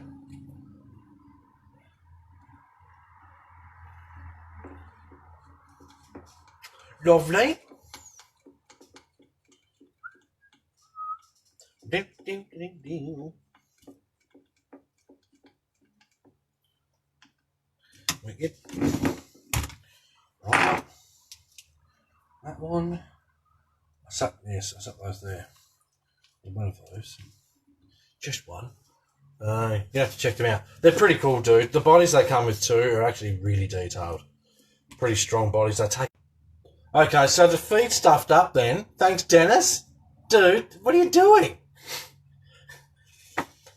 Lovely. Ding, ding, ding, ding. Wicked. Right. That one. I set those there. One of those. Just one. You have to check them out. They're pretty cool, dude. The bodies they come with too are actually really detailed. Pretty strong bodies. They take. Okay, so the feed stuffed up then. Thanks, Dennis. Dude, what are you doing?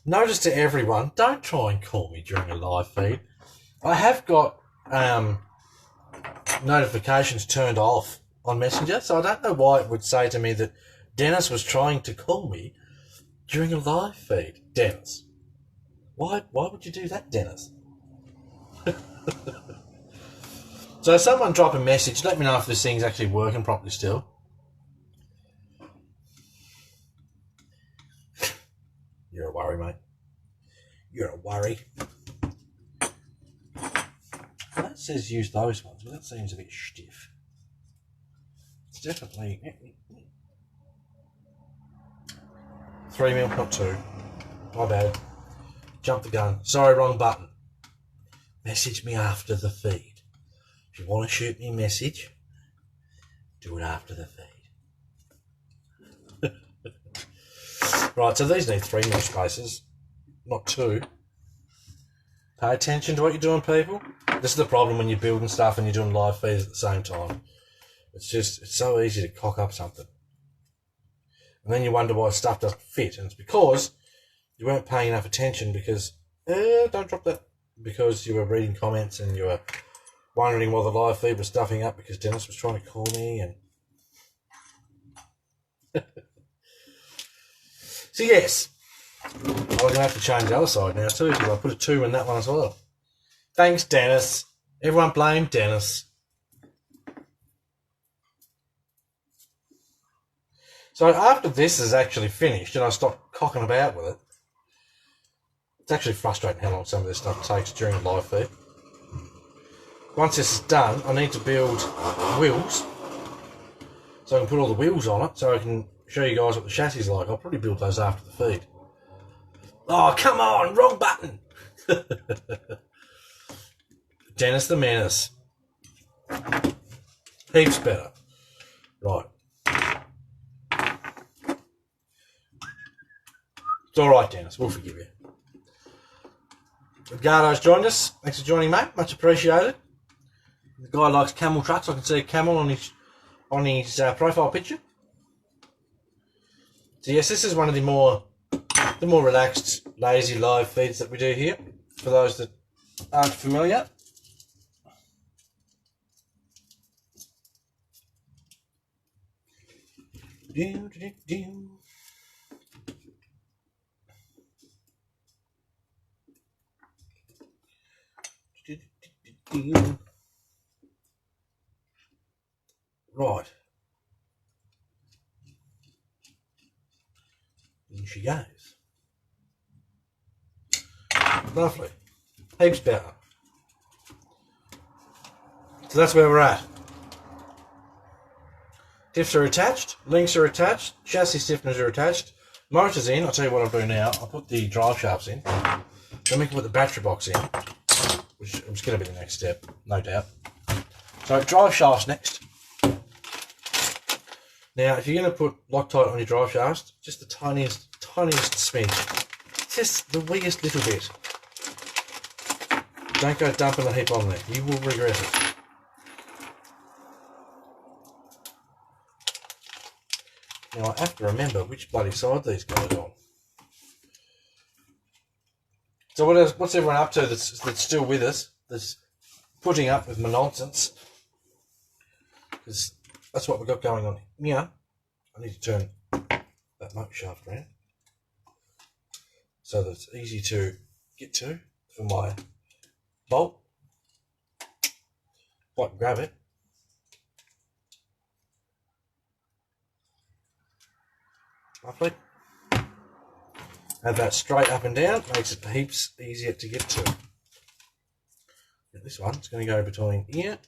Notice to everyone, don't try and call me during a live feed. I have got notifications turned off on Messenger, so I don't know why it would say to me that Dennis was trying to call me during a live feed. Dennis. Why would you do that, Dennis? So someone drop a message, let me know if this thing's actually working properly still. You're a worry, mate. You're a worry. That says use those ones, but that seems a bit stiff. It's definitely 3mm, not 2. My bad. Jump the gun. Sorry, wrong button. Message me after the feed. If you want to shoot me a message, do it after the feed. Right, so these need 3mm spacers, not 2. Pay attention to what you're doing, people. This is the problem when you're building stuff and you're doing live feeds at the same time. It's so easy to cock up something. And then you wonder why stuff doesn't fit. And it's because you weren't paying enough attention because, don't drop that, because you were reading comments and you were wondering why the live feed was stuffing up because Dennis was trying to call me and... So yes, I'm going to have to change the other side now too because I put a 2 in that one as well. Thanks, Dennis. Everyone blame Dennis. So after this is actually finished and I stop cocking about with it, it's actually frustrating how long some of this stuff takes during a live feed. Once this is done, I need to build wheels so I can put all the wheels on it so I can show you guys what the chassis is like. I'll probably build those after the feed. Oh, come on, wrong button. Dennis the Menace. Heaps better. Right. It's alright, Dennis, we'll forgive you. Edgardo's joined us. Thanks for joining, mate. Much appreciated. The guy likes camel trucks. I can see a camel on his profile picture. So yes, this is one of the more relaxed, lazy live feeds that we do here. for those that aren't familiar. Right. In she goes. Lovely. Heaps better. So that's where we're at. Diffs are attached, links are attached, chassis stiffeners are attached, motor's in. I'll tell you what I'll do now. I'll put the drive shafts in. Then we can put the battery box in, which is going to be the next step, no doubt. So drive shafts next. Now, if you're going to put Loctite on your drive shafts, just the tiniest smidge. Just the weakest little bit. Don't go dumping a heap on there. You will regret it. Now, I have to remember which bloody side these guys on. So what's everyone up to that's still with us, that's putting up with my nonsense? Because that's what we've got going on here. I need to turn that motor shaft around so that it's easy to get to for my bolt. If I can grab it. Lovely. Have that straight up and down, makes it heaps easier to get to. Now this one's going to go between ear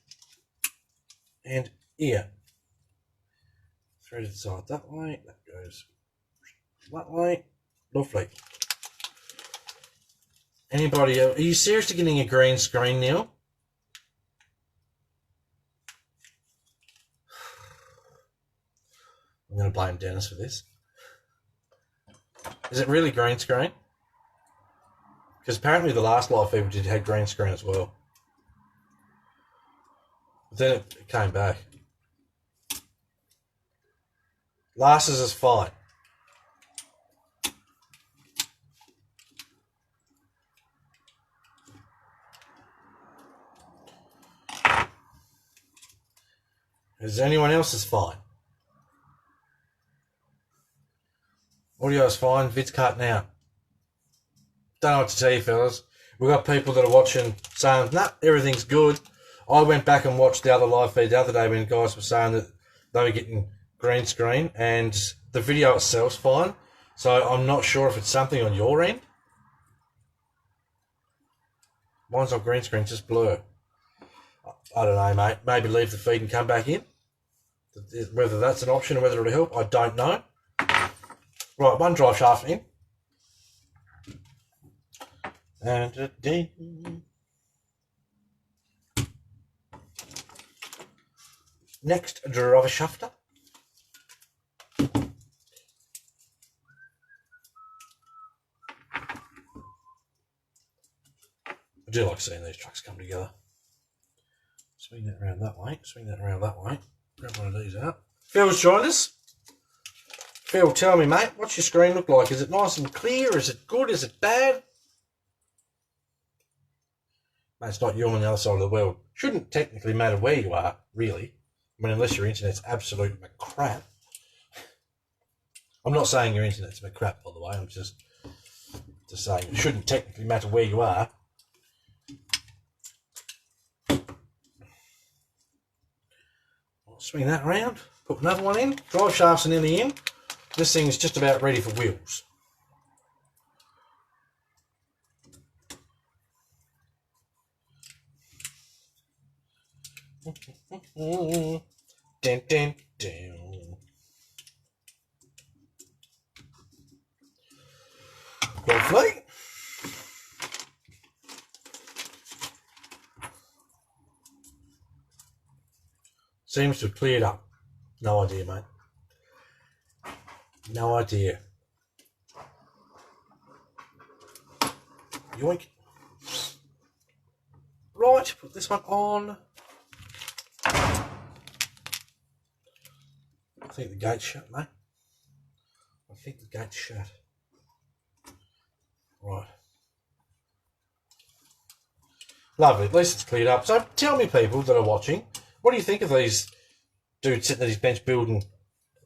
and ear. Threaded side that way, that goes that way. Lovely. Anybody else? Are you seriously getting a green screen, Neil? I'm going to blame Dennis for this. Is it really green screen? Because apparently the last live feed we did had green screen as well. But then it came back. Last is fine. Is anyone else is fine? Audio is fine, vid's cutting out. Don't know what to tell you, fellas. We've got people that are watching saying, nah, everything's good. I went back and watched the other live feed the other day when guys were saying that they were getting green screen and the video itself's fine. So I'm not sure if it's something on your end. Mine's not green screen, just blur. I don't know, mate. Maybe leave the feed and come back in. Whether that's an option or whether it'll help, I don't know. Right, one drive shaft in. And next driver shafter. I do like seeing these trucks come together. Swing that around that way, swing that around that way. Grab one of these out. Phil's joined us. Phil, tell me, mate, what's your screen look like? Is it nice and clear? Is it good? Is it bad? Mate, it's not you on the other side of the world. Shouldn't technically matter where you are, really. I mean, unless your internet's absolute crap. I'm not saying your internet's crap, by the way. I'm just saying it shouldn't technically matter where you are. I'll swing that around. Put another one in. Drive shafts are nearly in. This thing's just about ready for wheels. Dun, dun, dun. Lovely. Seems to have cleared up. No idea, mate. No idea. Yoink. Right, put this one on. I think the gate's shut, mate. I think the gate's shut. Right. Lovely. At least it's cleared up. So tell me, people that are watching, what do you think of these dudes sitting at his bench building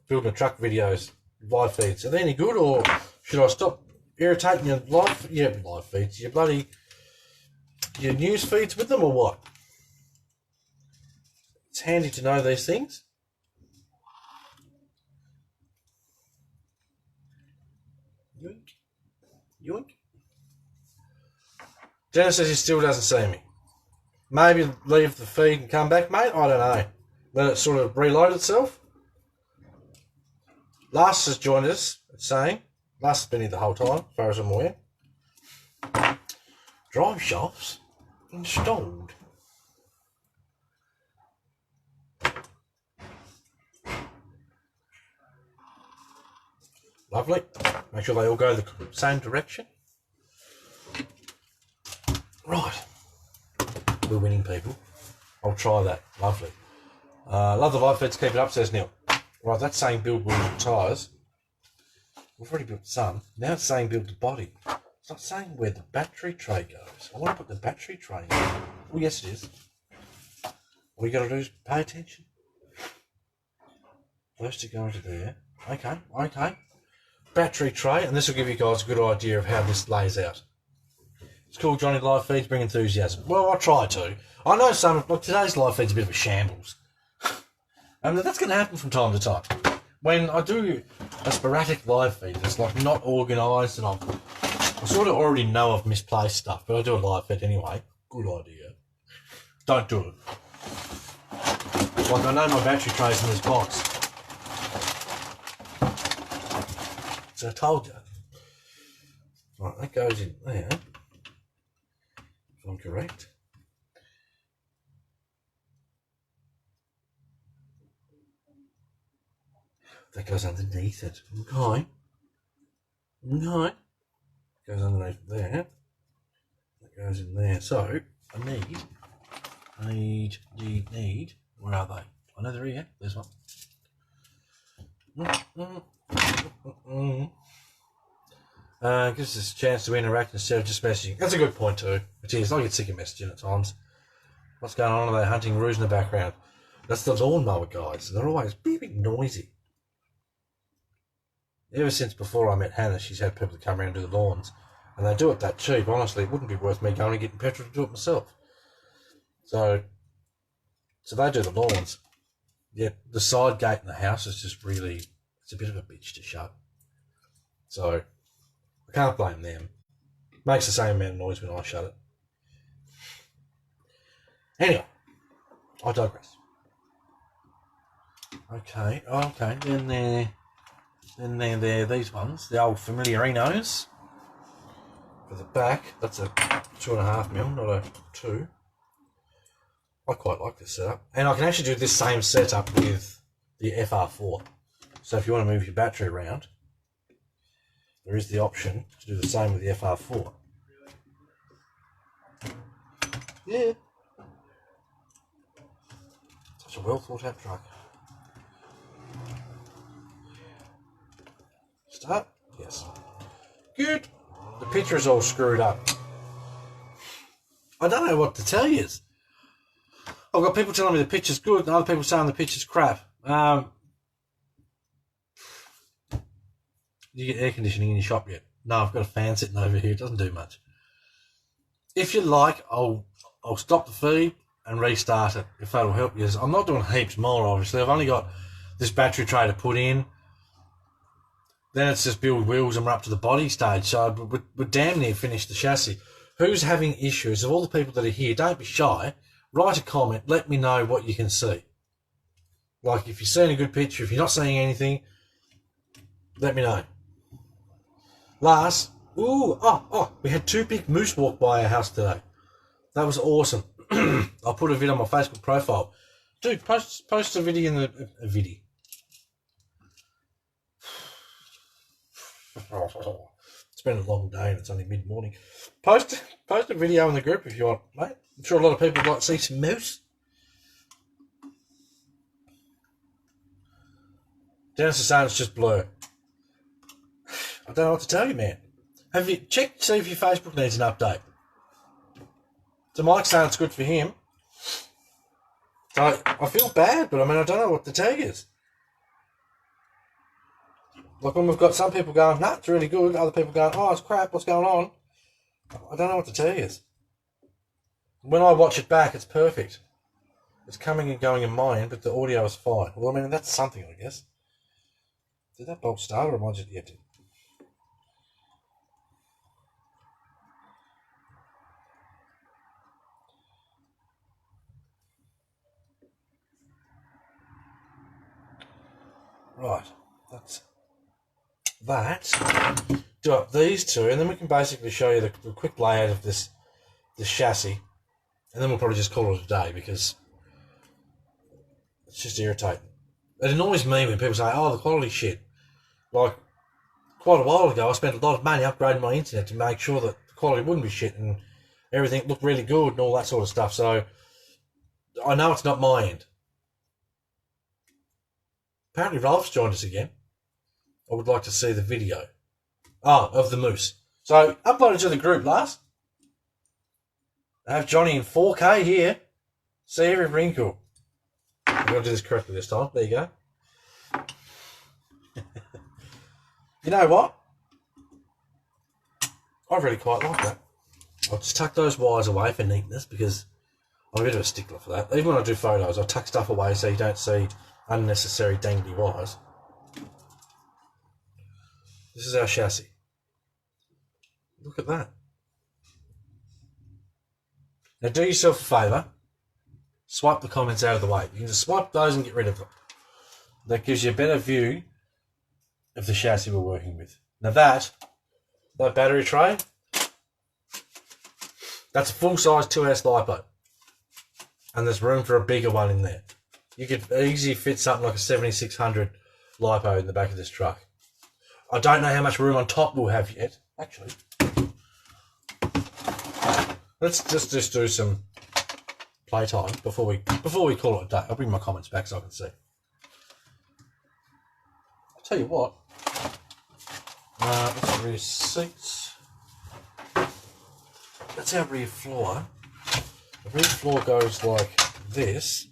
a truck videos, live feeds? Are they any good, or should I stop irritating your live feeds, your news feeds with them, or what? It's handy to know these things. Yoink. Yoink. Jenna says he still doesn't see me. Maybe leave the feed and come back, mate. I don't know. Let it sort of reload itself. Last has joined us, saying, Last has been here the whole time, as far as I'm aware. Drive shafts installed. Lovely. Make sure they all go the same direction. Right. We're winning, people. I'll try that. Lovely. Love the live feeds. Keep it up, says Neil. Right, that's saying build wheels and tyres. We've already built some. Now it's saying build the body. It's not saying where the battery tray goes. I want to put the battery tray in. Oh, yes, it is. All you got to do is pay attention. First to go into there. Okay. Battery tray, and this will give you guys a good idea of how this lays out. It's called Johnny Live Feeds Bring Enthusiasm. Well, I try to. I know today's live feed's a bit of a shambles. And that's going to happen from time to time. When I do a sporadic live feed, it's like not organised, and I sort of already know I've misplaced stuff, but I do a live feed anyway. Good idea. Don't do it. Like, I know my battery tray's in this box. So I told you. Right, that goes in there. If I'm correct. That goes underneath it. Okay. Goes underneath there. That goes in there. So I need. Where are they? I know they're here. There's one. Gives us a chance to interact instead of just messaging. That's a good point too. It is. I get sick of messaging at times. What's going on? Are they hunting roos in the background? That's the lawnmower guys. They're always beeping noisy. Ever since before I met Hannah, she's had people come around and do the lawns. And they do it that cheap. Honestly, it wouldn't be worth me going and getting petrol to do it myself. So they do the lawns. Yet the side gate in the house is just really, it's a bit of a bitch to shut. So I can't blame them. Makes the same amount of noise when I shut it. Anyway, I digress. Okay. Then they're these ones, the old Familiarinos. For the back, that's a 2.5mm, not a 2. I quite like this setup. And I can actually do this same setup with the FR4. So if you want to move your battery around, there is the option to do the same with the FR4. Yeah. Such a well thought out truck. Start? Yes. Good. The picture is all screwed up. I don't know what to tell you. I've got people telling me the picture's good and other people saying the picture's crap. You get air conditioning in your shop yet? No, I've got a fan sitting over here. It doesn't do much. If you like, I'll stop the feed and restart it, if that'll help you. I'm not doing heaps more, obviously. I've only got this battery tray to put in. Then it's just build wheels and we're up to the body stage. So we're damn near finished the chassis. Who's having issues? Of all the people that are here, don't be shy. Write a comment. Let me know what you can see. Like, if you're seeing a good picture, if you're not seeing anything, let me know. We had 2 big moose walk by our house today. That was awesome. I'll put a video on my Facebook profile. Dude, post a video in a video. It's been a long day and it's only mid-morning. Post a video in the group if you want, mate. I'm sure a lot of people would like to see some moose. Dennis is saying it's just blur. I don't know what to tell you, man. Have you checked to see if your Facebook needs an update? So Mike's saying it's good for him. So I feel bad, but I mean, I don't know what the tag is. Like when we've got some people going, nah, it's really good. Other people going, oh, it's crap, what's going on? I don't know what the tag is. When I watch it back, it's perfect. It's coming and going in mine, but the audio is fine. Well, I mean, that's something, I guess. Did that bolt start or am I just... Yeah, it did. Right, that's that. Do up these two, and then we can basically show you the quick layout of this chassis, and then we'll probably just call it a day because it's just irritating. It annoys me when people say, "Oh, the quality's shit." Like quite a while ago, I spent a lot of money upgrading my internet to make sure that the quality wouldn't be shit and everything looked really good and all that sort of stuff. So I know it's not my end. Apparently Ralph's joined us again. I would like to see the video. Oh, of the moose. So, uploaded to the group last. I have Johnny in 4K here. See every wrinkle. I'm going to do this correctly this time. There you go. You know what? I really quite like that. I'll just tuck those wires away for neatness because I'm a bit of a stickler for that. Even when I do photos, I tuck stuff away so you don't see unnecessary dangly wires. This is our chassis. Look at that. Now do yourself a favour. Swipe the comments out of the way. You can just swipe those and get rid of them. That gives you a better view of the chassis we're working with. Now that battery tray, that's a full-size 2S LiPo. And there's room for a bigger one in there. You could easily fit something like a 7600 LiPo in the back of this truck. I don't know how much room on top we'll have yet, actually. Let's just do some playtime before we call it a day. I'll bring my comments back so I can see. I'll tell you what. That's our rear seats. That's our rear floor. The rear floor goes like this.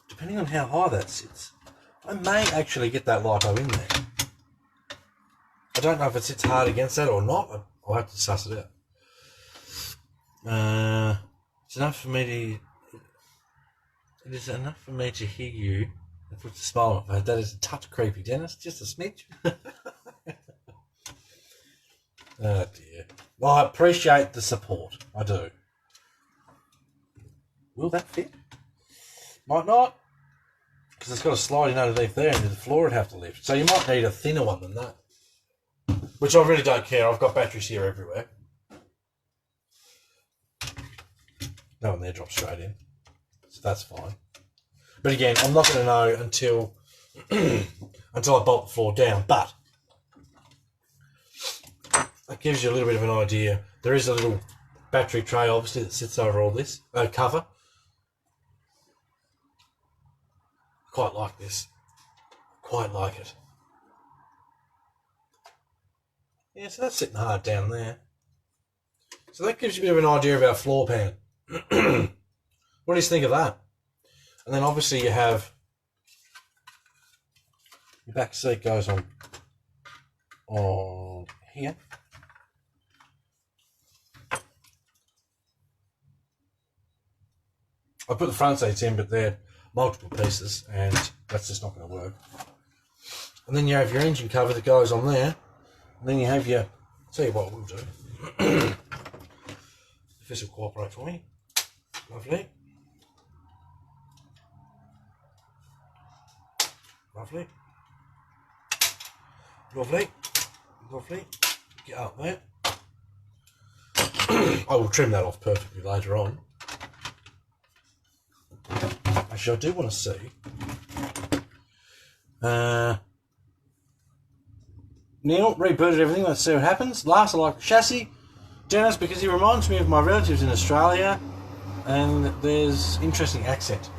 Depending on how high that sits, I may actually get that LiPo in there. I don't know if it sits hard against that or not. I'll have to suss it out. It's enough for me to... It is enough for me to hear you and put a smile on my face. That is a touch creepy, Dennis. Just a smidge. Oh dear. Well, I appreciate the support. I do. Will that fit? Might not. Because it's got a sliding underneath there and the floor would have to lift. So you might need a thinner one than that. Which I really don't care. I've got batteries here everywhere. That one there drops straight in. So that's fine. But again, I'm not going to know until until I bolt the floor down. But that gives you a little bit of an idea. There is a little battery tray, obviously, that sits over all this cover. Quite like this. Quite like it. Yeah, so that's sitting hard down there. So that gives you a bit of an idea of our floor pan. What do you think of that? And then obviously you have your back seat goes on here. I put the front seats in, but they're multiple pieces, and that's just not going to work. And then you have your engine cover that goes on there, and then you have your... I'll tell you what we'll do. If this will cooperate for me. Lovely. Lovely. Lovely. Lovely. Get up there. I will trim that off perfectly later on. Actually, I do want to see. Neil rebooted everything. Let's see what happens. Last, I like the chassis. Dennis, because he reminds me of my relatives in Australia, and there's interesting accent.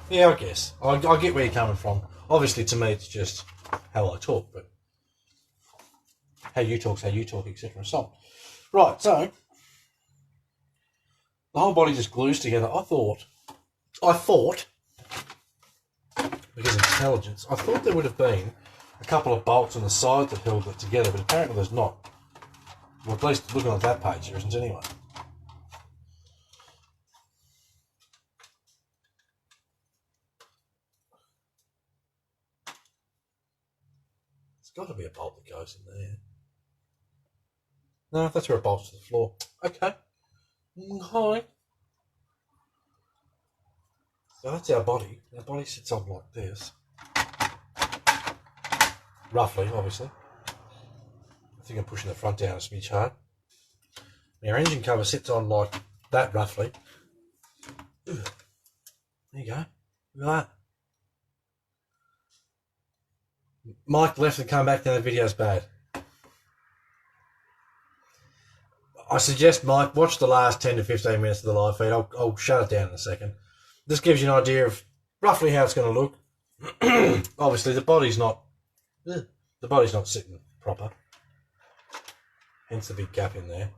Yeah, I guess. I get where you're coming from. Obviously, to me, it's just how I talk, but how you talk, etc. and so on. Right, so the whole body just glues together. I thought, because of intelligence, I thought there would have been a couple of bolts on the side that held it together, but apparently there's not. Well, at least looking at that page, there isn't anyway. There's got to be a bolt that goes in there. No, that's where it bolts to the floor. Okay. Hi. So that's our body. Our body sits on like this. Roughly, obviously. I think I'm pushing the front down a smidge hard. Our engine cover sits on like that, roughly. There you go. Look at that. Mike left and come back, then the video's bad. I suggest, Mike, watch the last 10 to 15 minutes of the live feed. I'll shut it down in a second. This gives you an idea of roughly how it's going to look. Obviously, the body's not sitting proper. Hence the big gap in there.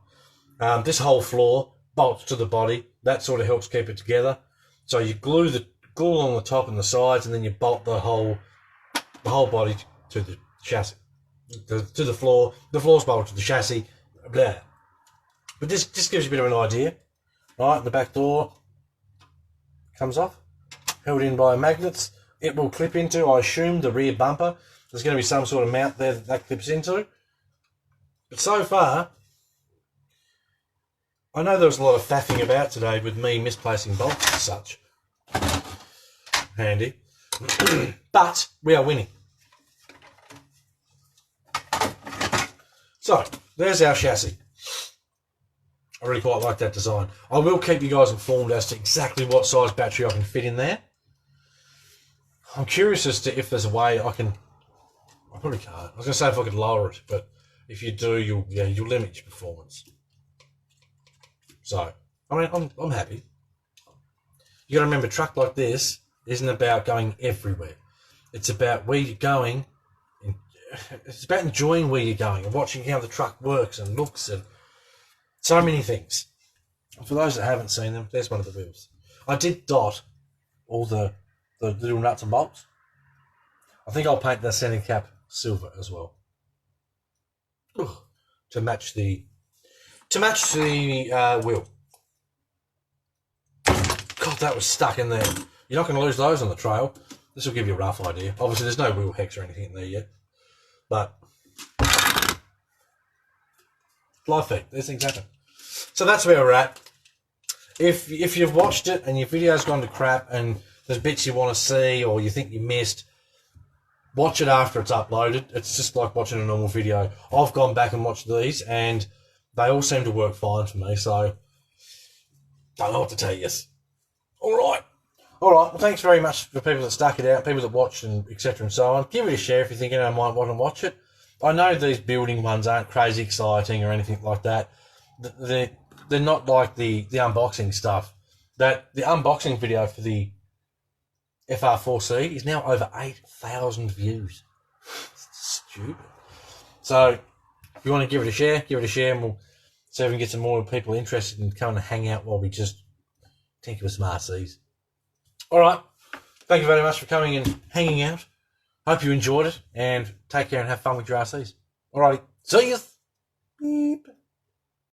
This whole floor bolts to the body. That sort of helps keep it together. So you glue along the top and the sides, and then you bolt the whole body to the chassis, to the floor. The floor's bolted to the chassis. Blah. But this just gives you a bit of an idea. Right, the back door comes off, held in by magnets. It will clip into, I assume, the rear bumper. There's going to be some sort of mount there that clips into. But so far, I know there was a lot of faffing about today with me misplacing bolts and such. Handy. But we are winning. So, there's our chassis. I really quite like that design. I will keep you guys informed as to exactly what size battery I can fit in there. I'm curious as to if there's a way I probably can't. I was going to say if I could lower it, but if you do, you'll limit your performance. So, I mean, I'm happy. You got to remember, a truck like this isn't about going everywhere. It's about where you're going. It's about enjoying where you're going and watching how the truck works and looks and so many things. For those that haven't seen them, there's one of the wheels. I did dot all the little nuts and bolts. I think I'll paint the center cap silver as well. To match the wheel. God, that was stuck in there. You're not going to lose those on the trail. This will give you a rough idea. Obviously, there's no wheel hex or anything in there yet. But live feed, these things happen. So that's where we're at. If you've watched it and your video's gone to crap and there's bits you want to see or you think you missed, watch it after it's uploaded. It's just like watching a normal video. I've gone back and watched these and they all seem to work fine for me, so don't know what to tell you. All right. Well, thanks very much for people that stuck it out, people that watched and etc. and so on. Give it a share if you think anyone might want to watch it. I know these building ones aren't crazy exciting or anything like that. They're not like the unboxing stuff. The unboxing video for the FR4C is now over 8,000 views. It's stupid. So if you want to give it a share, and we'll see if we can get some more people interested in coming and hang out while we just tinker with some RCs. All right. Thank you very much for coming and hanging out. Hope you enjoyed it, and take care and have fun with your RCs. All righty. See you. Beep.